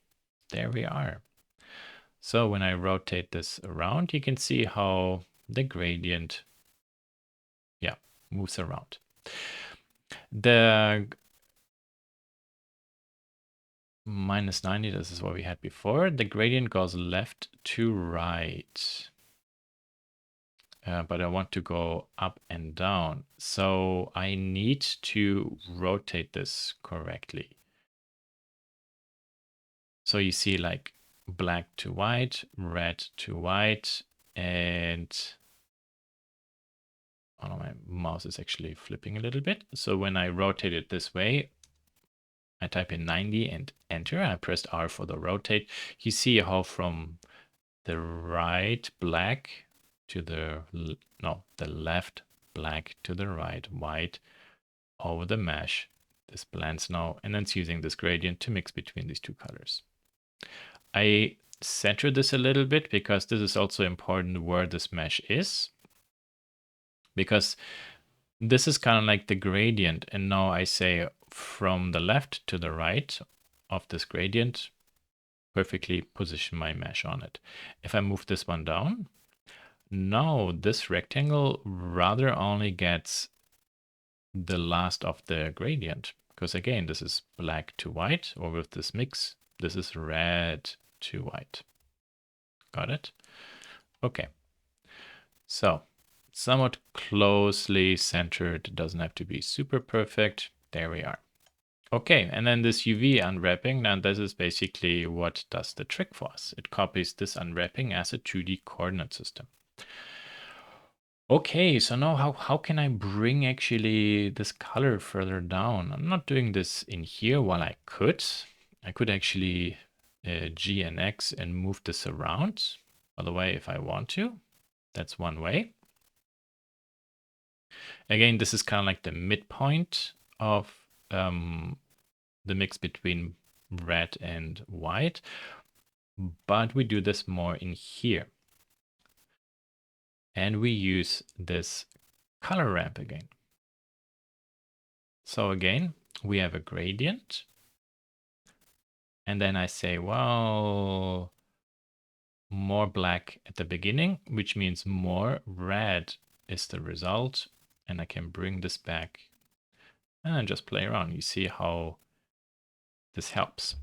A: there we are. So when I rotate this around, you can see how the gradient, moves around. The minus 90, this is what we had before. The gradient goes left to right. But I want to go up and down. So I need to rotate this correctly. So you see like black to white, red to white, and oh no, my mouse is actually flipping a little bit. So when I rotate it this way, I type in 90 and enter. I pressed R for the rotate. You see how from the right black to the, the left black to the right white over the mesh. This blends now, and then it's using this gradient to mix between these two colors. I center this a little bit because this is also important where this mesh is, because this is kind of like the gradient, and now I say from the left to the right of this gradient, perfectly position my mesh on it. If I move this one down, now this rectangle rather only gets the last of the gradient, because again, this is black to white, or with this mix, this is red to white. Got it? Okay. So somewhat closely centered, doesn't have to be super perfect. There we are. Okay, and then this UV unwrapping, now this is basically what does the trick for us. It copies this unwrapping as a 2D coordinate system. Okay, so now how can I bring actually this color further down? I'm not doing this in here while I could. I could actually G and X and move this around. By the way, if I want to, that's one way. Again, this is kind of like the midpoint of the mix between red and white, but we do this more in here. And we use this color ramp again. So again, we have a gradient. And then I say, well, more black at the beginning, which means more red is the result. And I can bring this back and just play around. You see how this helps.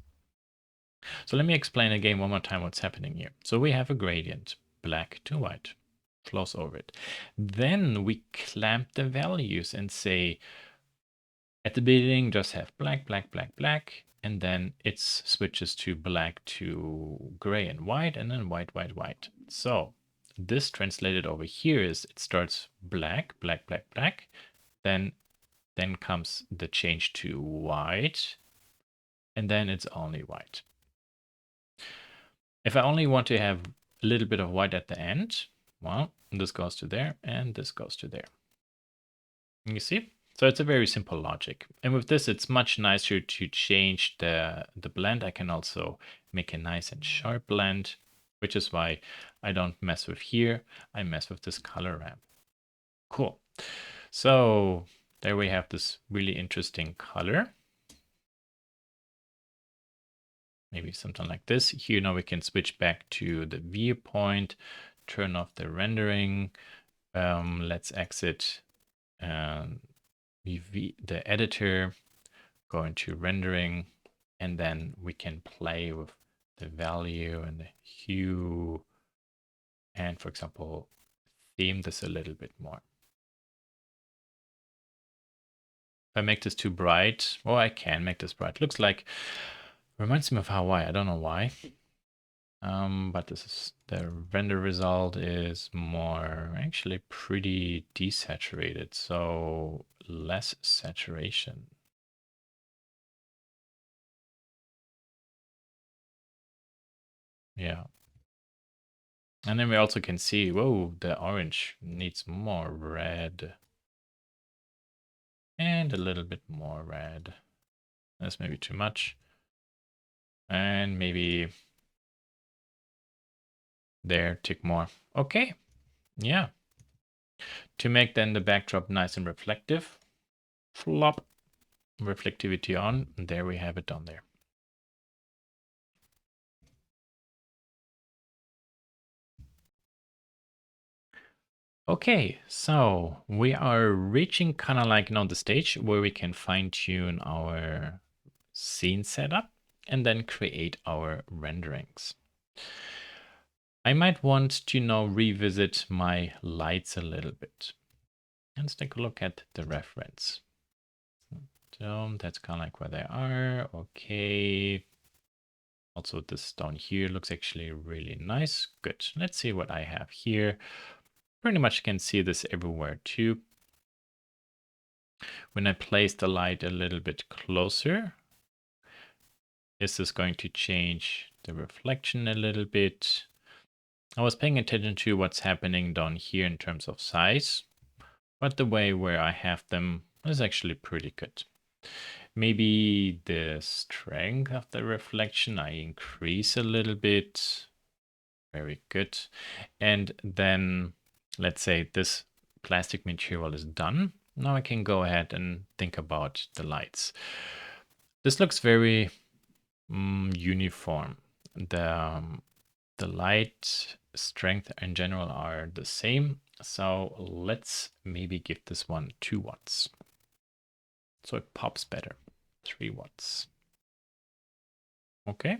A: So let me explain again one more time what's happening here. So we have a gradient, black to white, flows over it. Then we clamp the values and say, at the beginning, just have black, black, black, black, and then it switches to black to gray and white, and then white, white, white. So this translated over here is it starts black, black, black, black, then comes the change to white, and then it's only white. If I only want to have a little bit of white at the end, well, this goes to there and this goes to there. You see? So it's a very simple logic. And with this, it's much nicer to change the blend. I can also make a nice and sharp blend, which is why I don't mess with here. I mess with this color ramp. Cool. So there we have this really interesting color. Maybe something like this. Here now we can switch back to the viewpoint, turn off the rendering. Let's exit the editor, go into rendering, and then we can play with the value and the hue, and for example, theme this a little bit more. If I make this too bright, or I can make this bright. Looks like, reminds me of Hawaii, I don't know why. But this is the render result is more actually pretty desaturated, so less saturation. Yeah. And then we also can see, whoa, the orange needs more red. And a little bit more red. That's maybe too much. And maybe there, tick more. Okay, yeah. To make then the backdrop nice and reflective, flop, reflectivity on, and there we have it on there. Okay, so we are reaching kind of like now the stage where we can fine tune our scene setup and then create our renderings. I might want to now revisit my lights a little bit. Let's take a look at the reference. So that's kind of like where they are. Okay. Also this down here looks actually really nice. Good. Let's see what I have here. Pretty much can see this everywhere too. When I place the light a little bit closer, is this going to change the reflection a little bit? I was paying attention to what's happening down here in terms of size, but the way where I have them is actually pretty good. Maybe the strength of the reflection I increase a little bit. Very good. And then let's say this plastic material is done. Now I can go ahead and think about the lights. This looks very uniform. The light strength in general are the same. So let's maybe give this one 2 watts. So it pops better. 3 watts. Okay.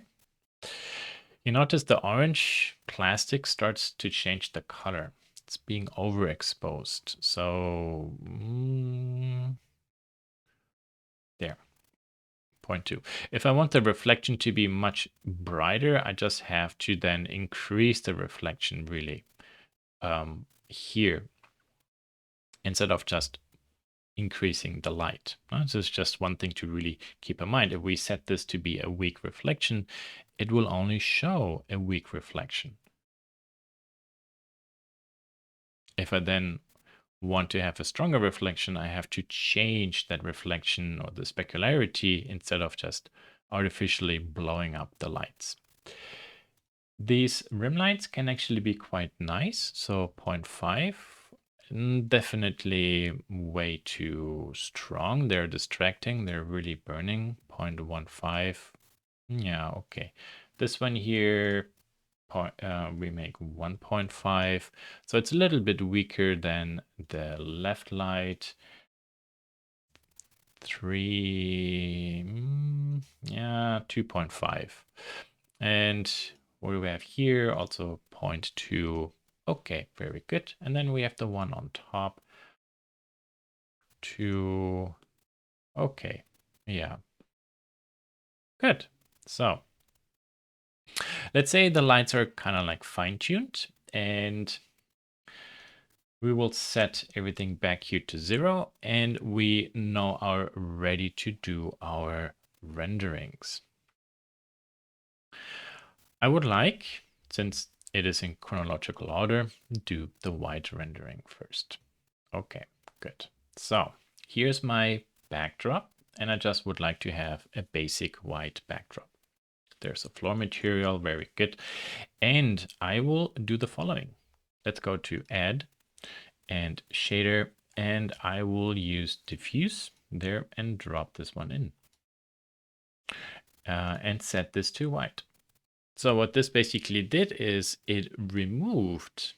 A: You notice the orange plastic starts to change the color. It's being overexposed. So there. 0.2. If I want the reflection to be much brighter, I just have to then increase the reflection really here instead of just increasing the light. So it's just one thing to really keep in mind. If we set this to be a weak reflection, it will only show a weak reflection. If I then want to have a stronger reflection, I have to change that reflection or the specularity instead of just artificially blowing up the lights. These rim lights can actually be quite nice. So 0.5, definitely way too strong. They're distracting. They're really burning. 0.15. Yeah, okay. This one here, we make 1.5. So it's a little bit weaker than the left light. 3, yeah, 2.5. And what do we have here? Also 0.2. Okay, very good. And then we have the one on top. 2. Okay, yeah. Good. So let's say the lights are kind of like fine-tuned, and we will set everything back here to 0, and we now are ready to do our renderings. I would like, since it is in chronological order, do the white rendering first. Okay, good. So here's my backdrop, and I just would like to have a basic white backdrop. There's a floor material, very good. And I will do the following. Let's go to Add and Shader, and I will use Diffuse there and drop this one in. And set this to white. So what this basically did is it removed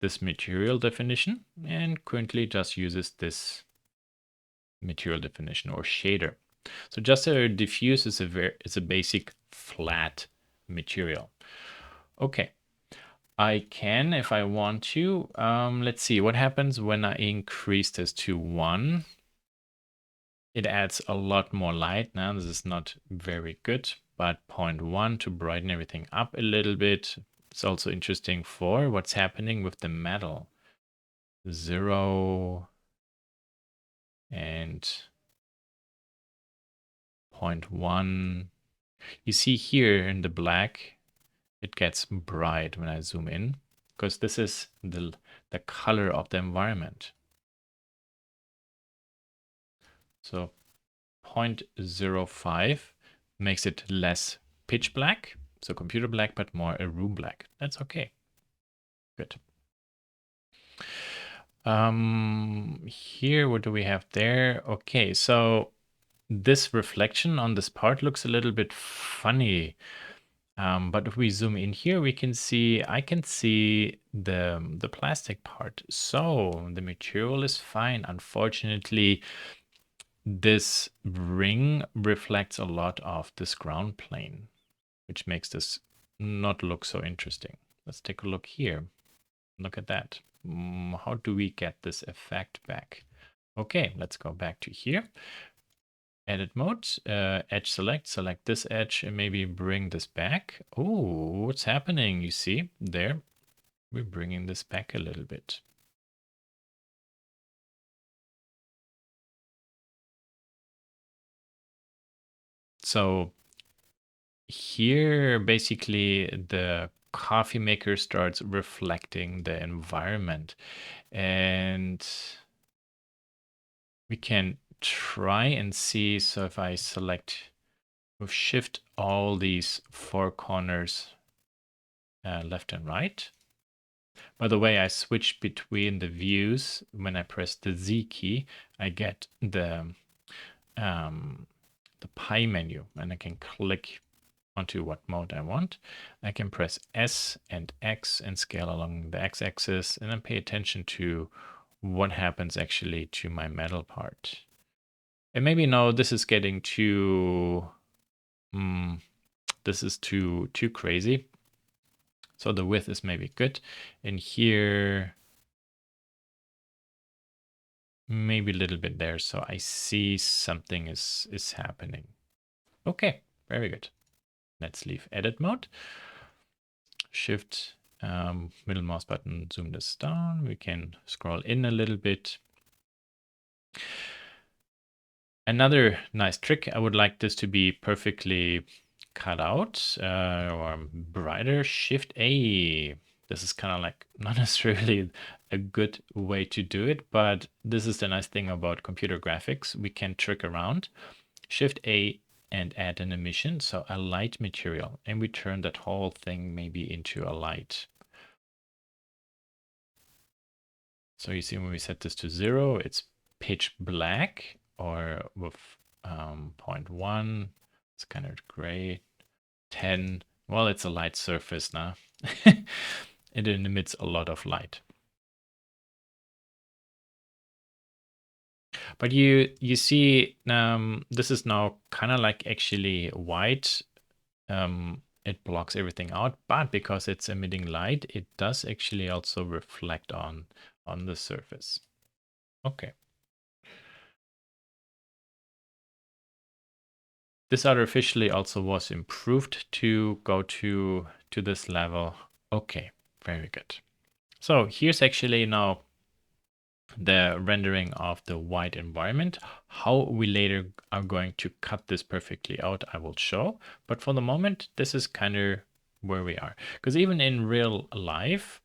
A: this material definition and currently just uses this material definition or shader. So just a diffuse is a basic flat material. Okay, I can, if I want to, let's see what happens when I increase this to 1. It adds a lot more light. Now this is not very good, but 0.1 to brighten everything up a little bit. It's also interesting for what's happening with the metal. 0 and 0.1. You see here in the black, it gets bright when I zoom in, because this is the color of the environment. So 0.05 makes it less pitch black, so computer black, but more a room black. That's okay. Good. Here, what do we have there? Okay, so this reflection on this part looks a little bit funny. But if we zoom in here, we can see, I can see the plastic part. So the material is fine. Unfortunately, this ring reflects a lot of this ground plane, which makes this not look so interesting. Let's take a look here. Look at that. How do we get this effect back? Okay, let's go back to here. Edit mode, edge select this edge and maybe bring this back. Oh, what's happening? You see there, we're bringing this back a little bit. So here, basically the coffee maker starts reflecting the environment, and we can try and see. So if I select with shift all these 4 corners left and right. By the way, I switch between the views. When I press the Z key, I get the pie menu, and I can click onto what mode I want. I can press S and X and scale along the X-axis, and then pay attention to what happens actually to my metal part. And maybe no, this is getting too this is too crazy. So the width is maybe good. And here maybe a little bit there. So I see something is happening. Okay, very good. Let's leave edit mode. Shift middle mouse button, zoom this down. We can scroll in a little bit. Another nice trick, I would like this to be perfectly cut out or brighter. Shift A. This is kind of like not necessarily a good way to do it, but this is the nice thing about computer graphics. We can trick around. Shift A and add an emission, so a light material, and we turn that whole thing maybe into a light. So you see when we set this to 0, it's pitch black, or with 0.1, it's kind of gray. 10, well, it's a light surface now. It emits a lot of light. But you see, this is now kind of like actually white. It blocks everything out, but because it's emitting light, it does actually also reflect on the surface. Okay. This artificially also was improved to go to this level. Okay, very good. So here's actually now the rendering of the white environment. How we later are going to cut this perfectly out, I will show. But for the moment, this is kind of where we are. Because even in real life,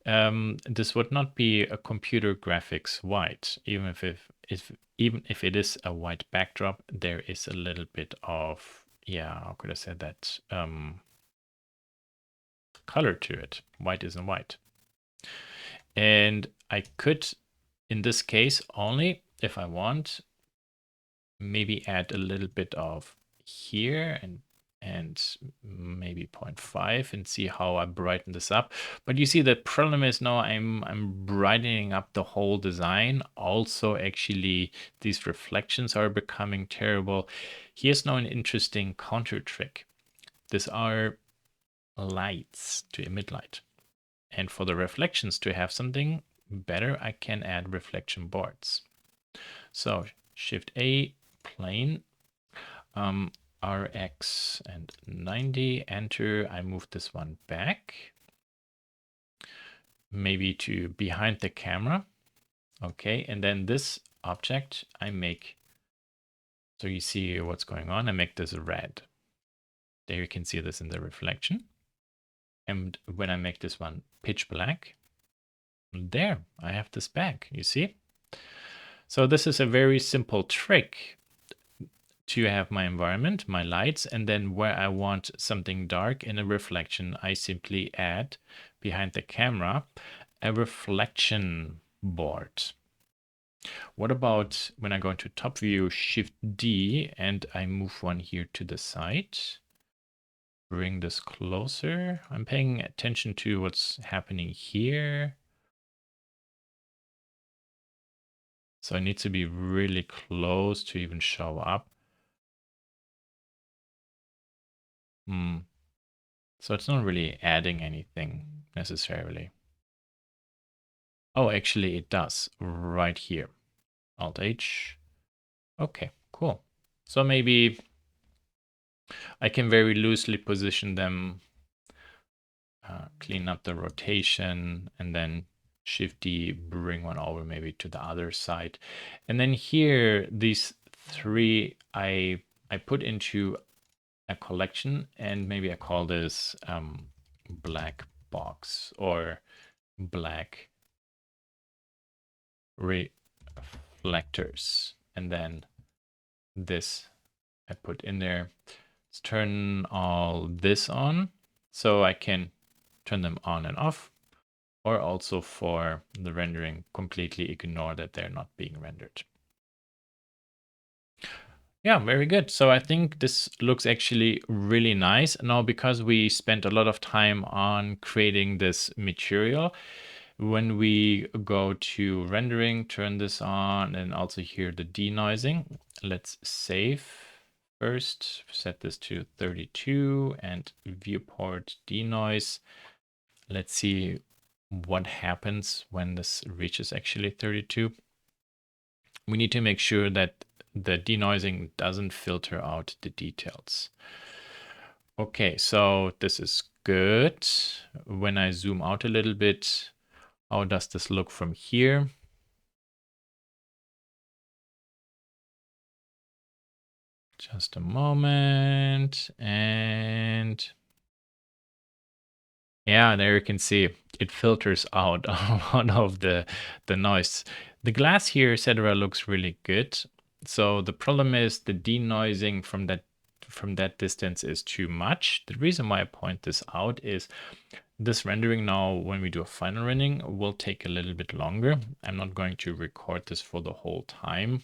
A: this would not be a computer graphics white, even if it is a white backdrop, there is a little bit of, yeah, how could I say that, color to it. White isn't white. And I could, in this case only, if I want, maybe add a little bit of here and maybe 0.5 and see how I brighten this up. But you see the problem is now I'm brightening up the whole design. Also, actually, these reflections are becoming terrible. Here's now an interesting counter trick. These are lights to emit light. And for the reflections to have something better, I can add reflection boards. So Shift A, plane, RX and 90, enter. I move this one back, maybe to behind the camera. Okay, and then this object I make, so you see what's going on, I make this red. There you can see this in the reflection. And when I make this one pitch black, there I have this back, you see? So this is a very simple trick to have my environment, my lights, and then where I want something dark in a reflection, I simply add behind the camera a reflection board. What about when I go into top view, Shift D, and I move one here to the side? Bring this closer. I'm paying attention to what's happening here. So it needs to be really close to even show up. So it's not really adding anything necessarily. Oh, actually it does right here. Alt H. Okay, cool. So maybe I can very loosely position them, clean up the rotation, and then Shift D, bring one over maybe to the other side. And then here, these three I put into a collection, and maybe I call this black box or black reflectors. And then this I put in there. Let's turn all this on so I can turn them on and off, or also for the rendering, completely ignore that they're not being rendered. Yeah, very good. So I think this looks actually really nice. Now, because we spent a lot of time on creating this material, when we go to rendering, turn this on, and also here the denoising, let's save first, set this to 32 and viewport denoise. Let's see what happens when this reaches actually 32. we need to make sure that the denoising doesn't filter out the details. Okay, so this is good. When I zoom out a little bit, how does this look from here? Just a moment. And yeah, there you can see it filters out a lot of the noise. The glass here, etc., looks really good. So the problem is the denoising from that distance is too much. The reason why I point this out is this rendering now, when we do a final rendering, will take a little bit longer. I'm not going to record this for the whole time.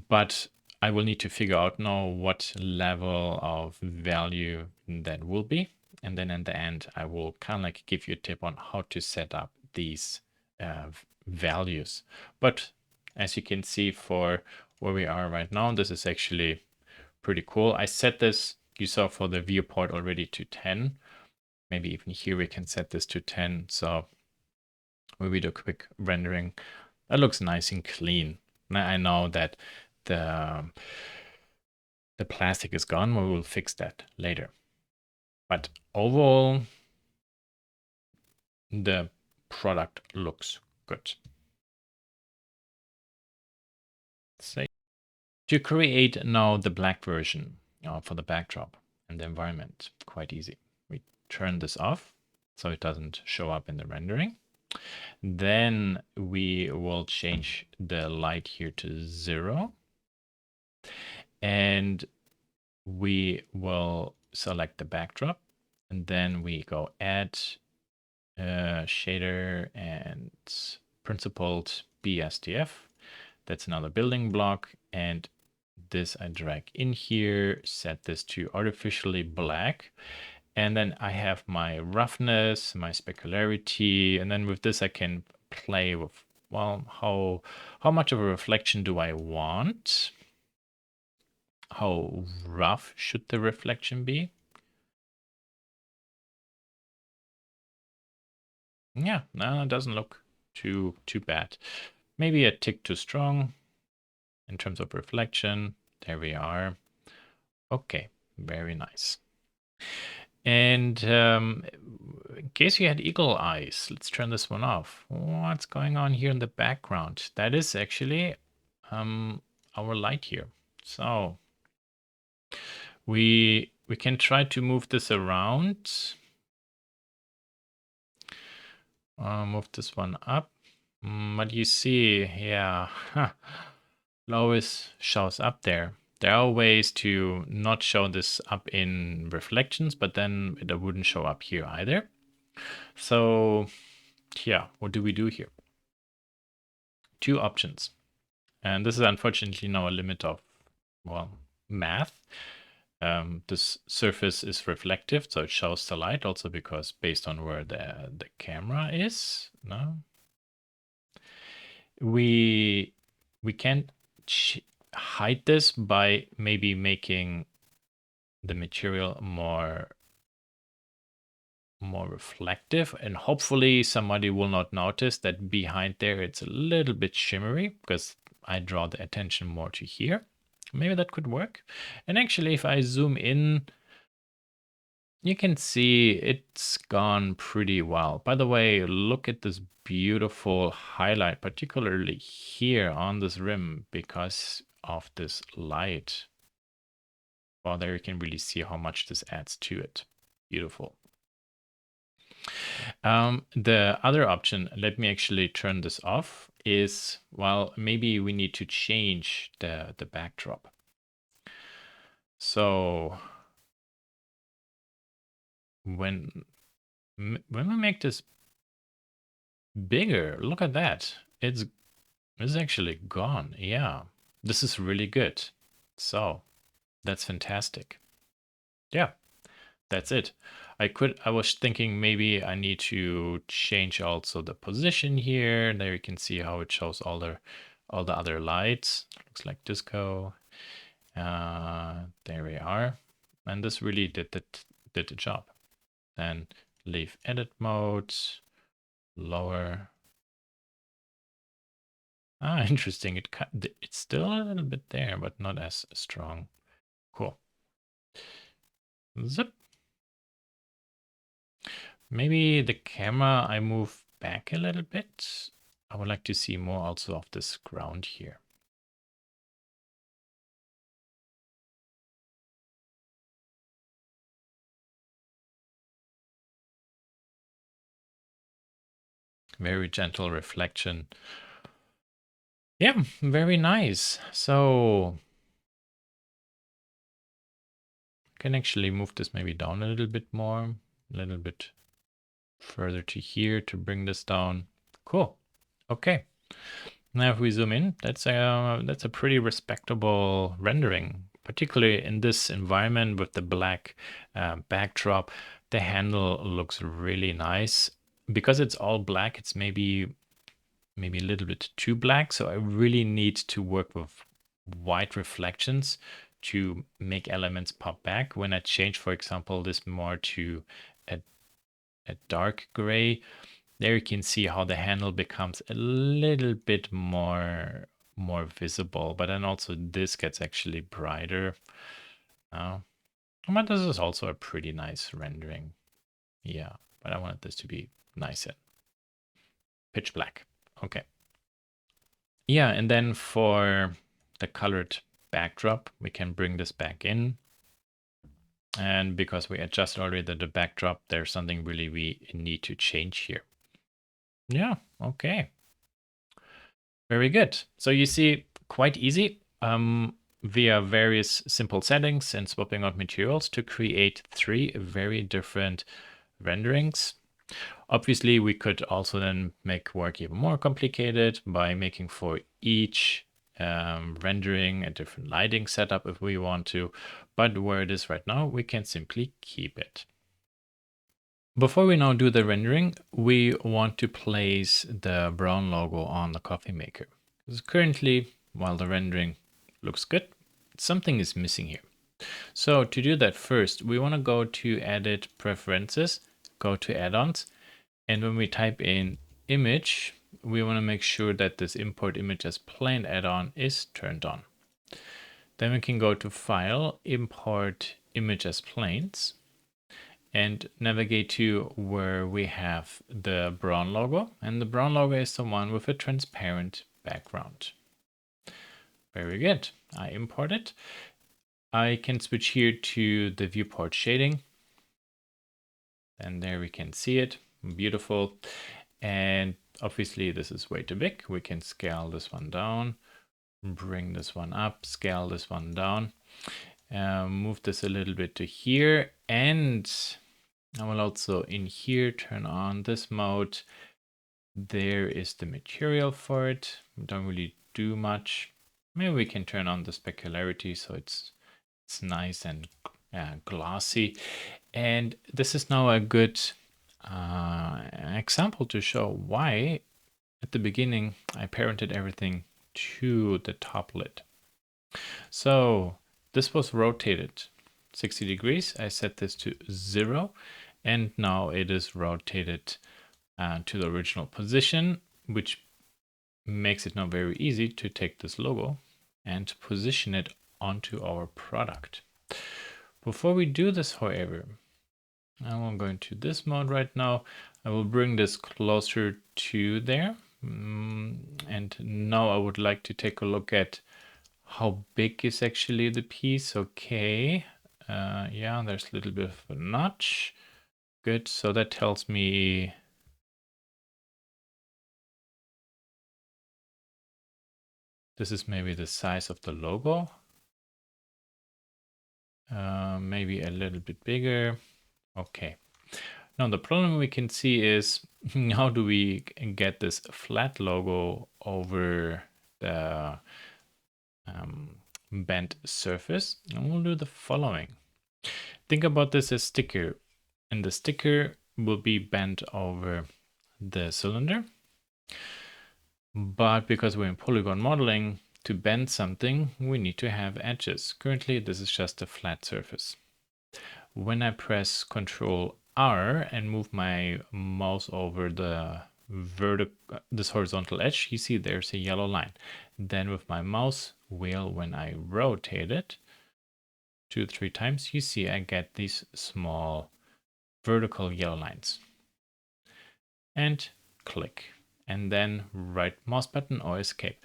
A: But I will need to figure out now what level of value that will be. And then in the end, I will kind of like give you a tip on how to set up these values. But as you can see for where we are right now, this is actually pretty cool. I set this, you saw for the viewport already to 10. Maybe even here we can set this to 10. So when we do a quick rendering, that looks nice and clean. Now I know that the plastic is gone. We will fix that later. But overall, the product looks good. Say to create now the black version for the backdrop and the environment, quite easy. We turn this off so it doesn't show up in the rendering. Then we will change the light here to 0. And we will select the backdrop. And then we go add shader and principled BSDF. That's another building block. And this I drag in here, set this to artificially black. And then I have my roughness, my specularity, and then with this I can play with, well, how much of a reflection do I want? How rough should the reflection be? Yeah, no, it doesn't look too bad. Maybe a tick too strong in terms of reflection. There we are. Okay, very nice. And in case you had eagle eyes, let's turn this one off. What's going on here in the background? That is actually our light here. So we can try to move this around. Move this one up. But you see, yeah, it always shows up there. There are ways to not show this up in reflections, but then it wouldn't show up here either. So yeah, what do we do here? Two options. And this is unfortunately now a limit of, well, math. This surface is reflective, so it shows the light also because based on where the camera is. No, we can hide this by maybe making the material more reflective, and hopefully somebody will not notice that behind there it's a little bit shimmery because I draw the attention more to here. Maybe that could work. And actually, if I zoom in, you can see it's gone pretty well. By the way, look at this beautiful highlight, particularly here on this rim because of this light. Well, there you can really see how much this adds to it. Beautiful. The other option, let me actually turn this off, is, well, maybe we need to change the backdrop. So when we make this bigger, look at that. It's actually gone. Yeah, this is really good. So that's fantastic. Yeah, that's it. I was thinking maybe I need to change also the position here. There you can see how it shows all the other lights. Looks like disco. There we are. And this really did the job. Then leave edit mode, lower Ah, interesting. It's still a little bit there, but not as strong. Cool. Zip. Maybe the camera I move back a little bit. I would like to see more also of this ground here. Very gentle reflection. Yeah, very nice. So can actually move this maybe down a little bit more, a little bit further to here to bring this down. Cool. Okay. Now if we zoom in, that's a pretty respectable rendering, particularly in this environment with the black backdrop. The handle looks really nice. Because it's all black, it's maybe a little bit too black. So I really need to work with white reflections to make elements pop back. When I change, for example, this more to a dark gray, there you can see how the handle becomes a little bit more visible, but then also this gets actually brighter. But this is also a pretty nice rendering. Yeah, but I wanted this to be nice and pitch black. Okay. Yeah, and then for the colored backdrop, we can bring this back in. And because we adjusted already the backdrop, there's something really we need to change here. Yeah, okay. Very good. So you see, quite easy via various simple settings and swapping out materials to create 3 very different renderings. Obviously, we could also then make work even more complicated by making for each rendering a different lighting setup if we want to. But where it is right now, we can simply keep it. Before we now do the rendering, we want to place the Braun logo on the coffee maker. Because currently, while the rendering looks good, something is missing here. So to do that first, we want to go to Edit Preferences, go to Add-ons, and when we type in Image, we want to make sure that this Import Image as Plane add-on is turned on. Then we can go to File, Import Image as Planes, and navigate to where we have the Braun logo. And the Braun logo is the one with a transparent background. Very good. I import it. I can switch here to the viewport shading. And there we can see it. Beautiful. And obviously this is way too big. We can scale this one down, bring this one up, scale this one down, move this a little bit to here. And I will also in here turn on this mode. There is the material for it. Don't really do much. Maybe we can turn on the specularity so it's nice and glossy. And this is now a good example to show why at the beginning I parented everything to the top lid. So this was rotated 60 degrees. I set this to 0 and now it is rotated to the original position, which makes it now very easy to take this logo and position it onto our product. Before we do this, however, I'm going to this mode right now. I will bring this closer to there. And now I would like to take a look at how big is actually the piece. Okay. Yeah, there's a little bit of a notch. Good. So that tells me this is maybe the size of the logo. Maybe a little bit bigger. Okay. Now the problem we can see is how do we get this flat logo over the bent surface? And we'll do the following. Think about this as sticker, and the sticker will be bent over the cylinder. But because we're in polygon modeling, to bend something, we need to have edges. Currently, this is just a flat surface. When I press Ctrl R and move my mouse over the this horizontal edge, you see there's a yellow line. Then with my mouse wheel, when I rotate it 2 or 3 times, you see I get these small vertical yellow lines. And click. And then right mouse button or escape.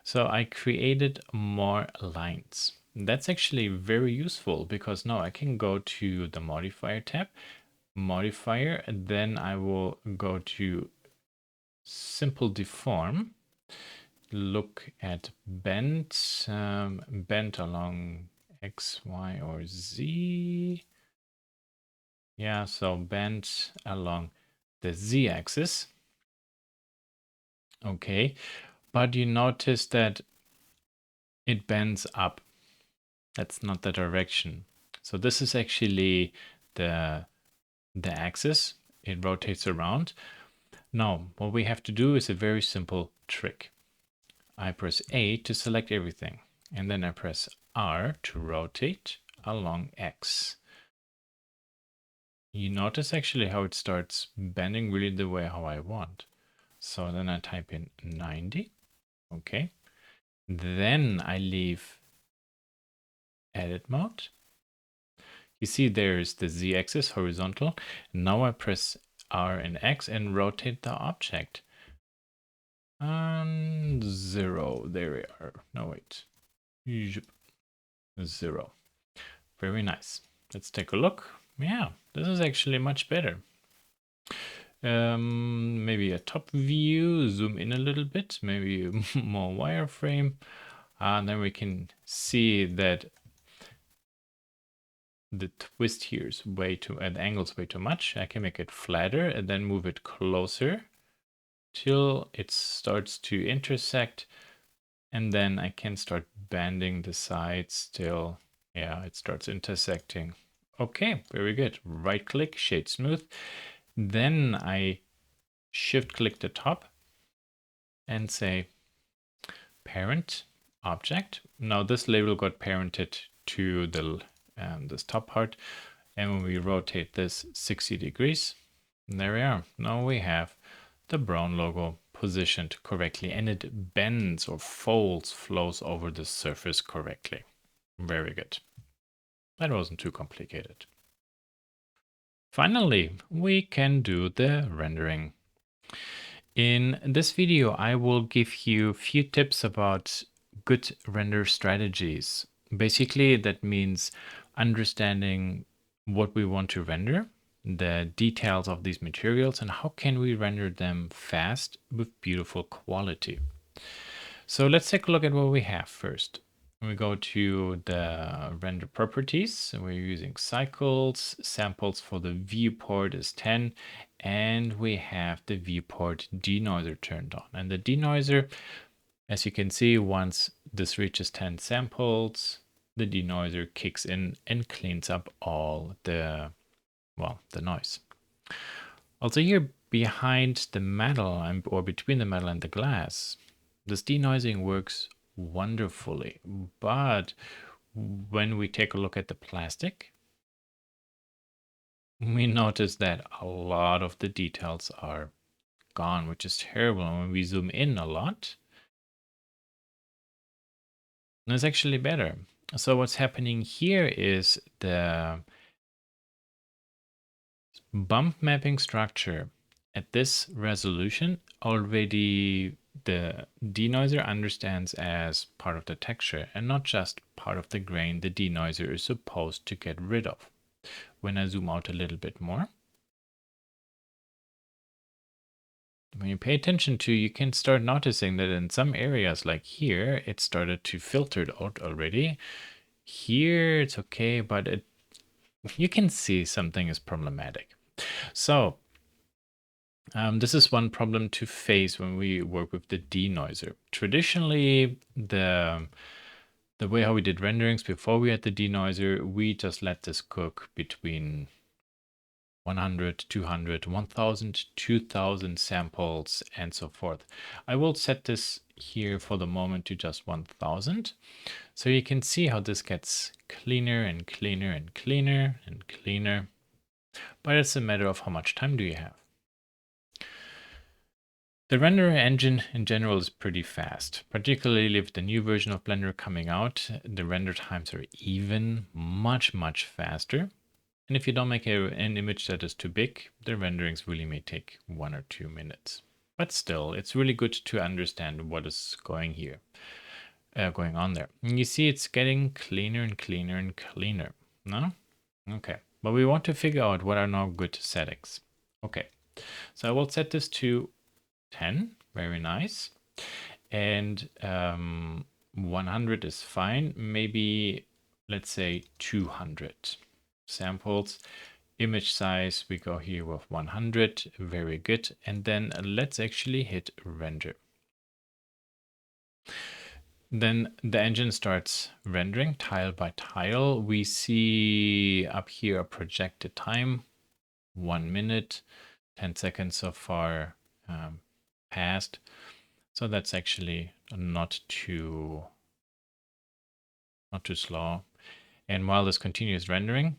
A: So I created more lines. That's actually very useful because now I can go to the modifier tab, modifier, and then I will go to simple deform, look at bend, bend along X, Y, or Z. Yeah, so bend along the Z axis. Okay, but you notice that it bends up. That's not the direction. So this is actually the axis. It rotates around. Now, what we have to do is a very simple trick. I press A to select everything, and then I press R to rotate along X. You notice actually how it starts bending really the way how I want. So then I type in 90. Okay. Then I leave edit mode. You see there's the Z axis horizontal. Now I press R and X and rotate the object. 0. There we are. No, wait. 0. Very nice. Let's take a look. Yeah, this is actually much better. Maybe a top view, zoom in a little bit, maybe more wireframe. And then we can see that the twist here is way too, the angle's way too much. I can make it flatter and then move it closer till it starts to intersect. And then I can start bending the sides till, yeah, it starts intersecting. Okay, very good. Right click, shade smooth. Then I shift click the top and say parent object. Now this label got parented to the this top part. And when we rotate this 60 degrees, there we are. Now we have the Braun logo positioned correctly, and it bends or folds, flows over the surface correctly. Very good. That wasn't too complicated. Finally, we can do the rendering. In this video, I will give you a few tips about good render strategies. Basically, that means understanding what we want to render, the details of these materials, and how can we render them fast with beautiful quality. So let's take a look at what we have first. We go to the render properties, and we're using cycles. Samples for the viewport is 10, and we have the viewport denoiser turned on. And the denoiser, as you can see, once this reaches 10 samples, the denoiser kicks in and cleans up all the, well, the noise. Also here behind the metal, or between the metal and the glass, this denoising works wonderfully, but when we take a look at the plastic, we notice that a lot of the details are gone, which is terrible. And when we zoom in a lot, it's actually better. So what's happening here is the bump mapping structure at this resolution already the denoiser understands as part of the texture and not just part of the grain the denoiser is supposed to get rid of. When I zoom out a little bit more, when you pay attention to, you can start noticing that in some areas like here, it started to filter out already. Here it's okay, but you can see something is problematic. So this is one problem to face when we work with the denoiser. Traditionally, the way how we did renderings before we had the denoiser, we just let this cook between 100, 200, 1000, 2000 samples, and so forth. I will set this here for the moment to just 1000. So you can see how this gets cleaner and cleaner and cleaner and cleaner. But it's a matter of how much time do you have. The render engine in general is pretty fast, particularly with the new version of Blender coming out. The render times are even much faster. And if you don't make an image that is too big, the renderings really may take 1 or 2 minutes. But still, it's really good to understand what is going on there. And you see it's getting cleaner and cleaner and cleaner. No? Okay. But we want to figure out what are now good settings. Okay. So I will set this to 10. Very nice. And 100 is fine. Maybe, let's say 200 samples. Image size, we go here with 100. Very good. And then let's actually hit render. Then the engine starts rendering tile by tile. We see up here a projected time, 1 minute, 10 seconds so far passed. So that's actually not too slow. And while this continues rendering,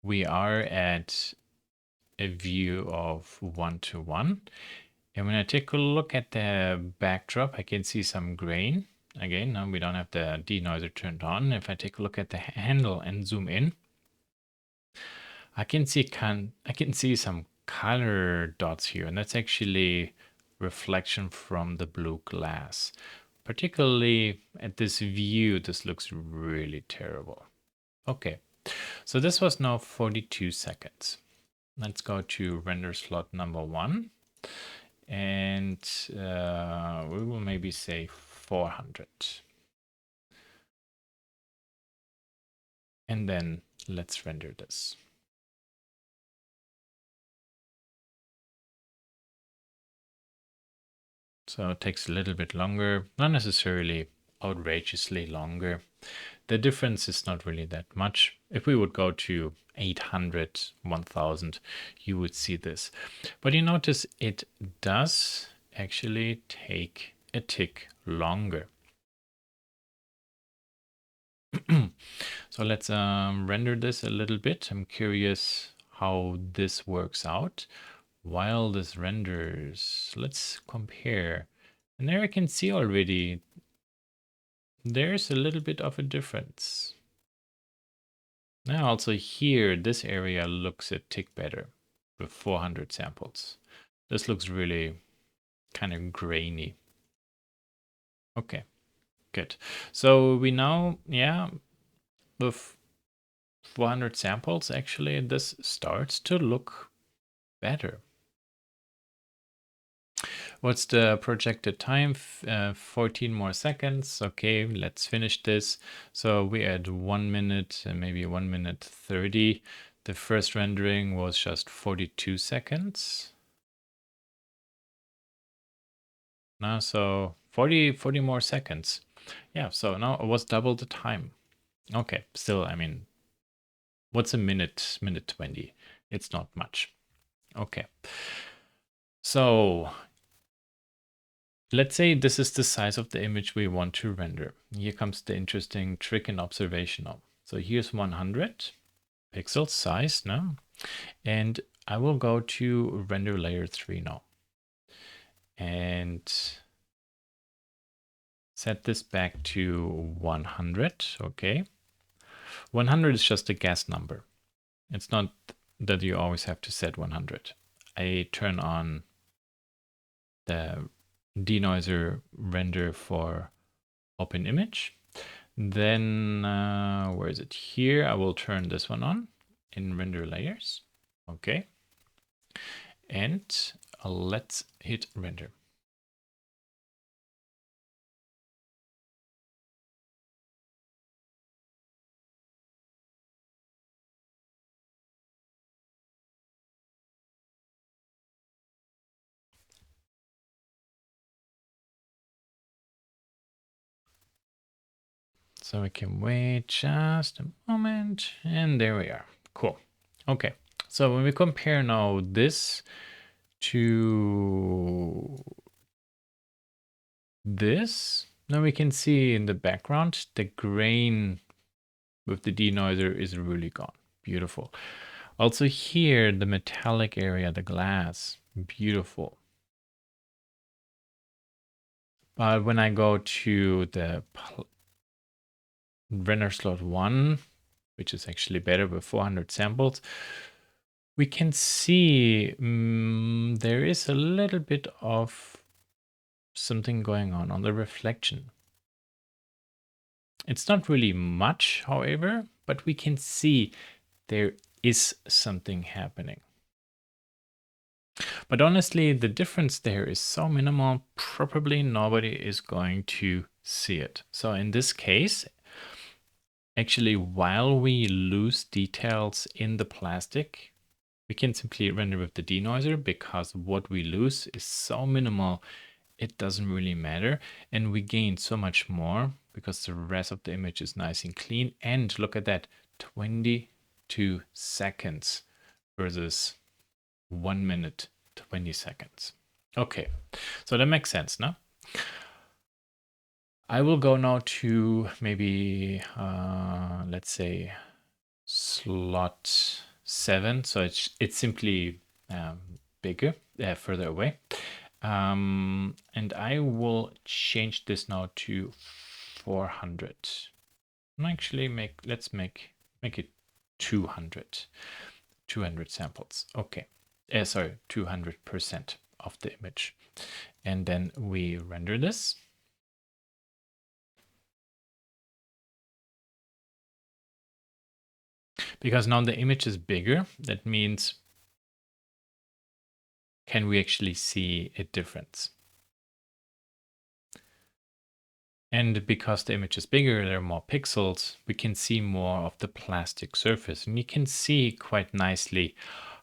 A: we are at a view of 1:1. And when I take a look at the backdrop, I can see some grain. Again, now we don't have the denoiser turned on. If I take a look at the handle and zoom in, I can see some color dots here, and that's actually reflection from the blue glass. Particularly at this view, this looks really terrible. Okay, so this was now 42 seconds. Let's go to render slot number 1. And we will maybe say 400. And then let's render this. So it takes a little bit longer, not necessarily outrageously longer. The difference is not really that much. If we would go to 800, 1000, you would see this. But you notice it does actually take a tick longer. So let's render this a little bit. I'm curious how this works out. While this renders, let's compare. And there I can see already there's a little bit of a difference. Now also here, this area looks a tick better with 400 samples. This looks really kind of grainy. Okay, good. So we now, yeah, with 400 samples, actually, this starts to look better. What's the projected time? 14 more seconds. Okay, let's finish this. So we had 1 minute and maybe 1 minute 30. The first rendering was just 42 seconds. Now, so 40 more seconds. Yeah, so now it was double the time. Okay, still, I mean, what's a minute? Minute 20. It's not much. Okay. So let's say this is the size of the image we want to render. Here comes the interesting trick and observation now. So here's 100 pixels size now. And I will go to render layer 3 now. And set this back to 100. Okay. 100 is just a guess number. It's not that you always have to set 100. I turn on the denoiser render for open image. Then where is it? Here I will turn this one on in render layers. Okay. And let's hit render. So we can wait just a moment, and there we are. Cool. Okay, so when we compare now this to this, now we can see in the background the grain with the denoiser is really gone. Beautiful. Also here, the metallic area, the glass, beautiful. But when I go to the render slot 1, which is actually better with 400 samples, we can see there is a little bit of something going on the reflection. It's not really much, however, but we can see there is something happening. But honestly, the difference there is so minimal, probably nobody is going to see it. So in this case, actually, while we lose details in the plastic, we can simply render with the denoiser because what we lose is so minimal, it doesn't really matter. And we gain so much more because the rest of the image is nice and clean. And look at that, 22 seconds versus 1 minute, 20 seconds. Okay, so that makes sense, no? I will go now to maybe, let's say, slot 7. So it's simply bigger, further away. And I will change this now to 400. Actually, let's make it 200. 200 samples. Okay. Sorry, 200% of the image. And then we render this. Because now the image is bigger, that means can we actually see a difference? And because the image is bigger, there are more pixels, we can see more of the plastic surface. And you can see quite nicely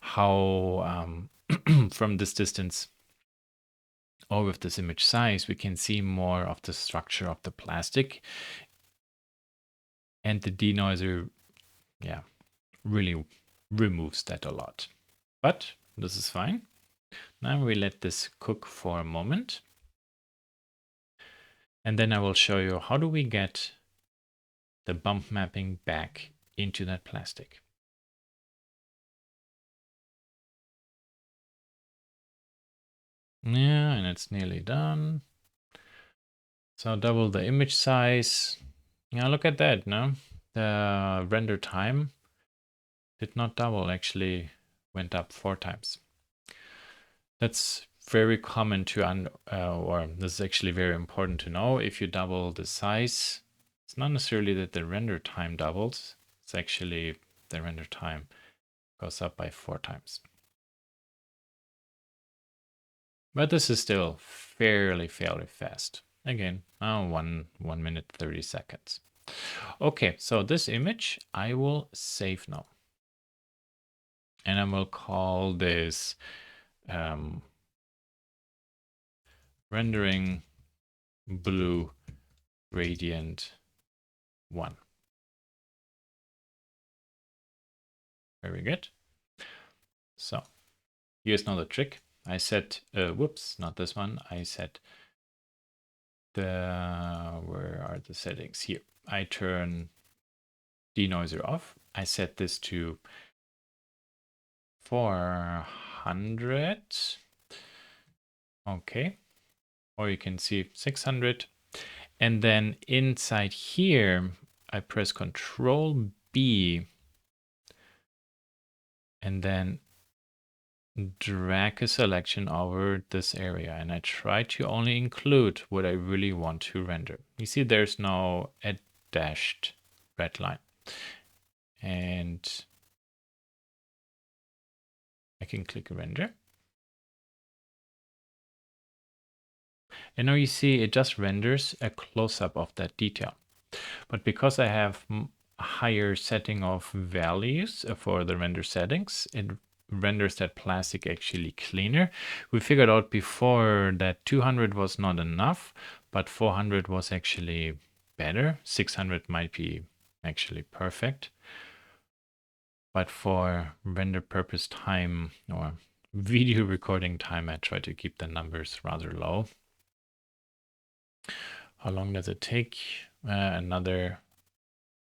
A: how from this distance or with this image size, we can see more of the structure of the plastic. And the denoiser, yeah, really removes that a lot. But this is fine. Now we let this cook for a moment. And then I will show you how do we get the bump mapping back into that plastic. Yeah, and it's nearly done. So double the image size. Yeah, look at that, no? The render time did not double, actually went up 4 times. That's very common to, or this is actually very important to know. If you double the size, it's not necessarily that the render time doubles. It's actually the render time goes up by 4 times. But this is still fairly fast. Again, 1 minute 30 seconds. Okay, so this image I will save now. And I will call this rendering blue gradient 1. Very good. So here's now the trick. I set, whoops, not this one. I set where are the settings? Here. I turn denoiser off. I set this to 400. Okay. Or you can see 600. And then inside here, I press Control B and then drag a selection over this area. And I try to only include what I really want to render. You see there's now a dashed red line. And I can click render. And now you see it just renders a close-up of that detail. But because I have a higher setting of values for the render settings, it renders that plastic actually cleaner. We figured out before that 200 was not enough, but 400 was actually better. 600 might be actually perfect. But for render purpose time or video recording time, I try to keep the numbers rather low. How long does it take? Another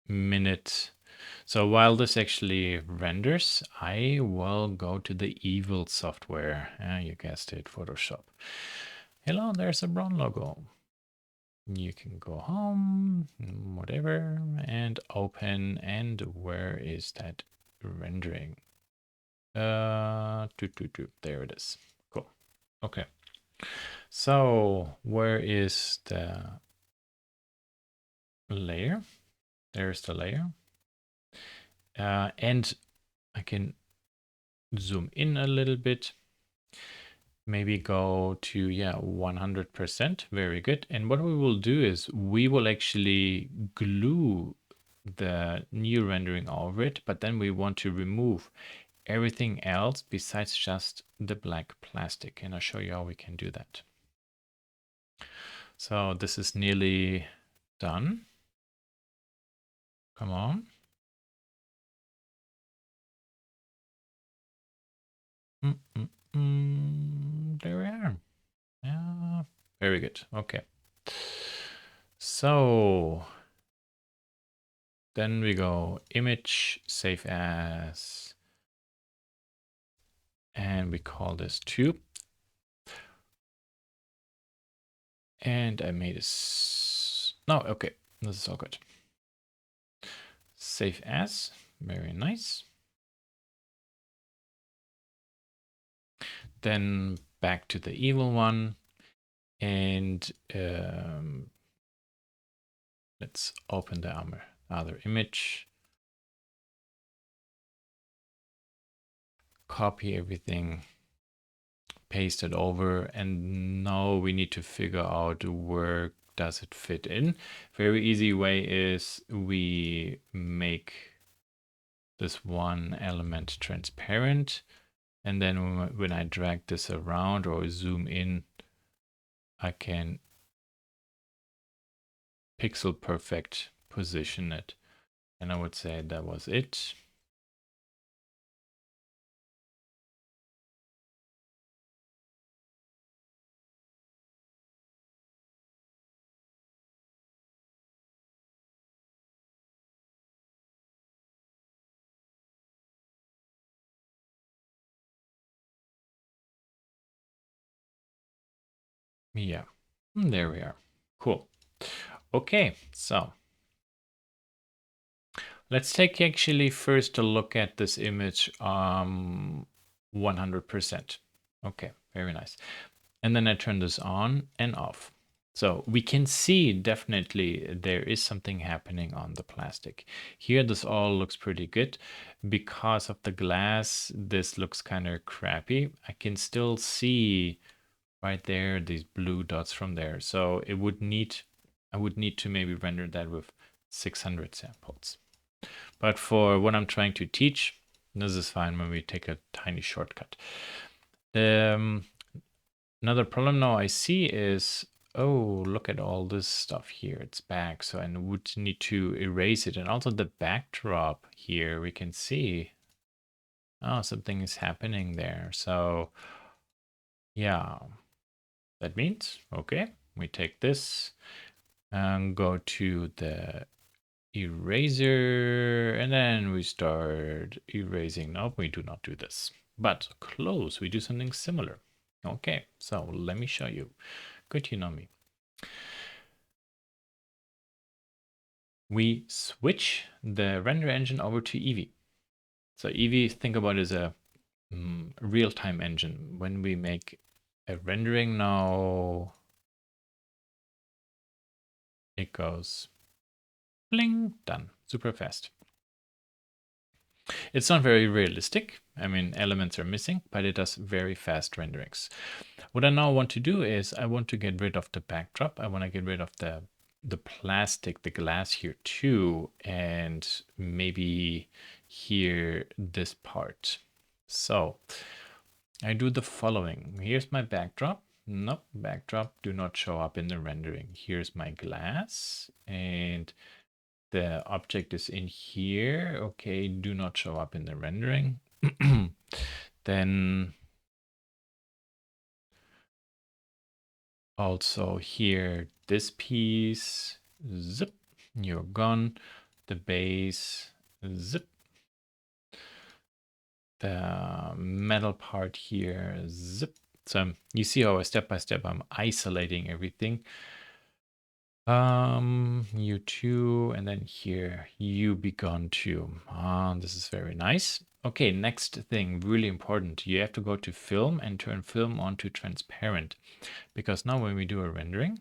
A: minute. So while this actually renders, I will go to the evil software. You guessed it, Photoshop. Hello, there's a Braun logo. You can go home, whatever, and open. And where is that rendering? There it is. Cool. Okay. So where is the layer? There's the layer. And I can zoom in a little bit. Maybe go to, 100%. Very good. And what we will do is we will actually glue the new rendering over it, but then we want to remove everything else besides just the black plastic. And I'll show you how we can do that. So this is nearly done. Come on. There we are. Yeah, very good. Okay. So then we go image, save as, and we call this tube. And I made this. No, okay. This is all good. Save as. Very nice. Then back to the evil one. And let's open the other image. Copy everything. Paste it over. And now we need to figure out where does it fit in. Very easy way is we make this one element transparent. And then when I drag this around or zoom in, I can pixel perfect position it. And I would say that was it. Yeah, there we are. Cool. Okay, so let's take actually first a look at this image 100%. Okay, very nice. And then I turn this on and off. So we can see definitely there is something happening on the plastic. Here this all looks pretty good. Because of the glass, this looks kind of crappy. I can still see right there these blue dots from there. So I would need to maybe render that with 600 samples. But for what I'm trying to teach, this is fine when we take a tiny shortcut. Another problem now I see is, oh, look at all this stuff here. It's back, so I would need to erase it. And also the backdrop here, we can see, oh, something is happening there. So yeah, that means, okay, we take this and go to the eraser, and then we start erasing. No, we do not do this, but close, we do something similar. Okay, so let me show you. Good, you know me. We switch the render engine over to Eevee. So Eevee, think about it as a real-time engine. When we make a rendering now, it goes bling, done, super fast. It's not very realistic. I mean, elements are missing, but it does very fast renderings. What I now want to do is I want to get rid of the backdrop. I want to get rid of the plastic, the glass here too, and maybe here this part. So I do the following. Here's my backdrop. Nope, backdrop do not show up in the rendering. Here's my glass, and the object is in here. Okay, do not show up in the rendering. Then also here, this piece, zip, you're gone. The base, zip. The metal part here, zip. So you see how step by step I'm isolating everything. U2, and then here, you begun to. This is very nice. Okay, next thing, really important. You have to go to film and turn film onto transparent. Because now when we do a rendering,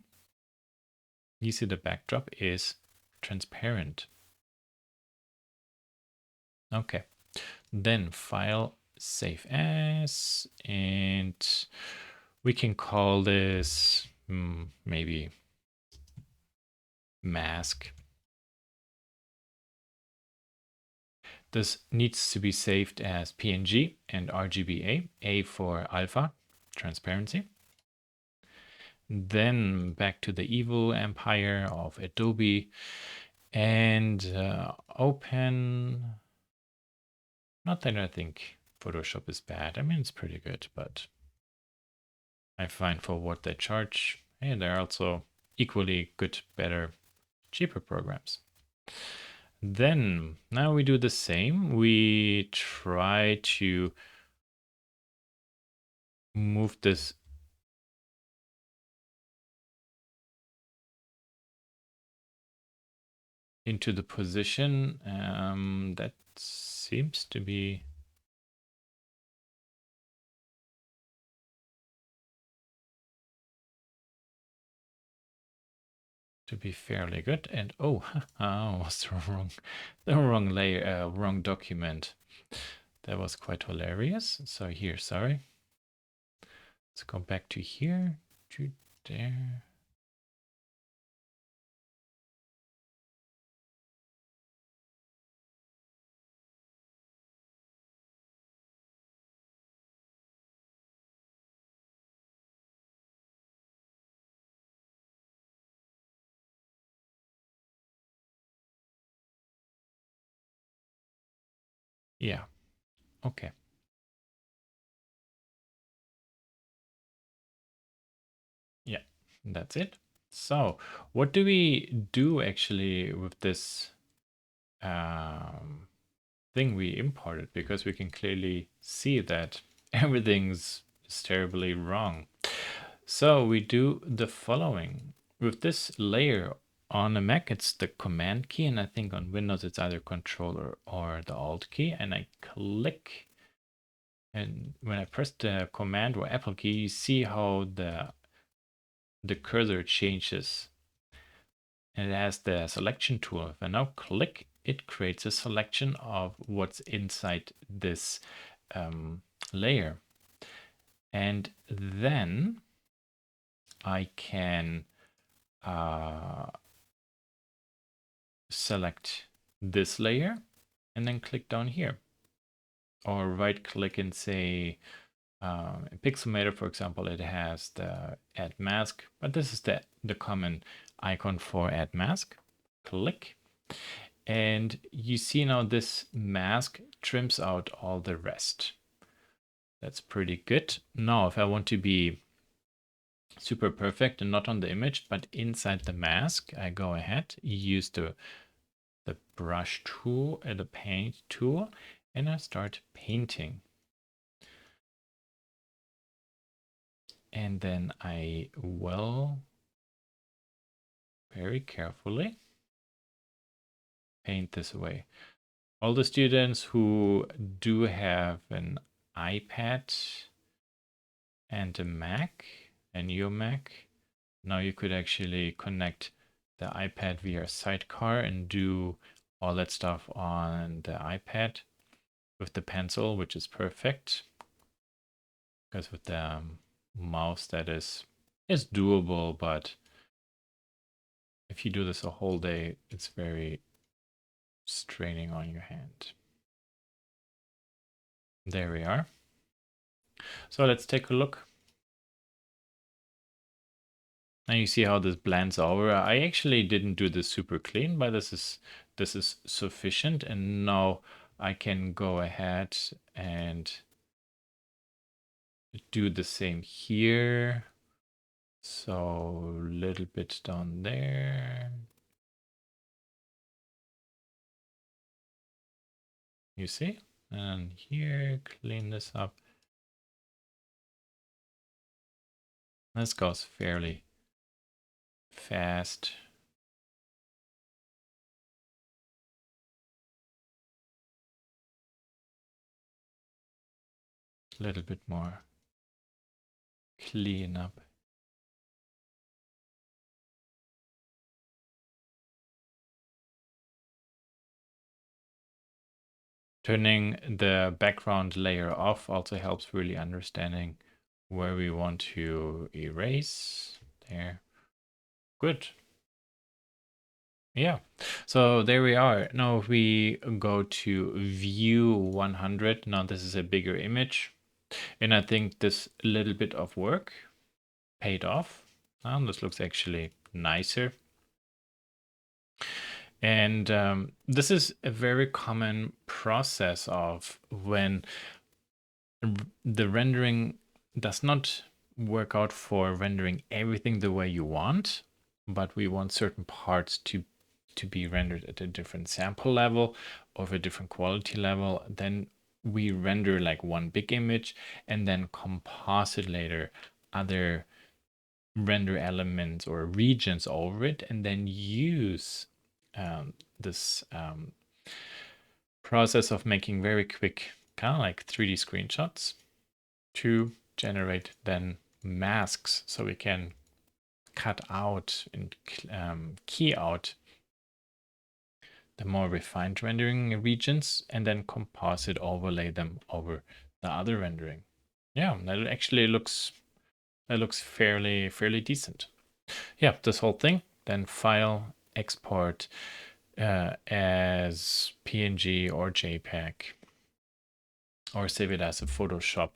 A: you see the backdrop is transparent. Okay, then file, save as, and we can call this maybe mask. This needs to be saved as PNG and RGBA, A for alpha, transparency. Then back to the evil empire of Adobe and open. Not that I think Photoshop is bad. I mean, it's pretty good, but I find for what they charge, hey, there are also equally good, better, cheaper programs. Then now we do the same. We try to move this into the position that seems to be fairly good. And oh, was the wrong layer, wrong document. That was quite hilarious. So here, sorry. Let's go back to here, to there. Yeah, okay. Yeah, that's it. So what do we do actually with this thing we imported? Because we can clearly see that everything's terribly wrong. So we do the following. With this layer on a Mac, it's the Command key, and I think on Windows it's either Controller or the Alt key, and I click. And when I press the Command or Apple key, you see how the cursor changes. And it has the selection tool. If I now click, it creates a selection of what's inside this layer. And then I can select this layer and then click down here. Or right click and say, in Pixelmator, for example, it has the add mask, but this is the common icon for add mask. Click. And you see now this mask trims out all the rest. That's pretty good. Now, if I want to be super perfect and not on the image, but inside the mask, I go ahead, use the brush tool and the paint tool, and I start painting. And then I will very carefully paint this away. All the students who do have an iPad and a Mac, and your Mac, now you could actually connect the iPad via Sidecar and do all that stuff on the iPad with the pencil, which is perfect. Because with the mouse, that is doable, but if you do this a whole day, it's very straining on your hand. There we are. So let's take a look. Now you see how this blends over. I actually didn't do this super clean, but this is sufficient. And now I can go ahead and do the same here. So a little bit down there. You see? And here, clean this up. This goes fairly fast. a little bit more clean up. Turning the background layer off also helps really understanding where we want to erase. There. Good. Yeah. So there we are. Now if we go to view 100, now this is a bigger image. And I think this little bit of work paid off. This looks actually nicer. And this is a very common process of when the rendering does not work out for rendering everything the way you want, but we want certain parts to be rendered at a different sample level or a different quality level. Then we render like one big image and then composite later other render elements or regions over it, and then use this process of making very quick kind of like 3D screenshots to generate then masks, so we can cut out and key out the more refined rendering regions and then composite overlay them over the other rendering. Yeah, that actually looks fairly decent. Yeah, this whole thing, then file, export as PNG or JPEG, or save it as a Photoshop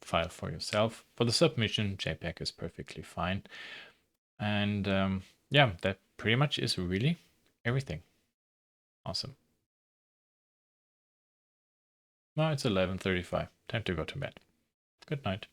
A: file for yourself. For the submission, JPEG is perfectly fine. And yeah, that pretty much is really everything. Awesome. Now it's 11:35. Time to go to bed. Good night.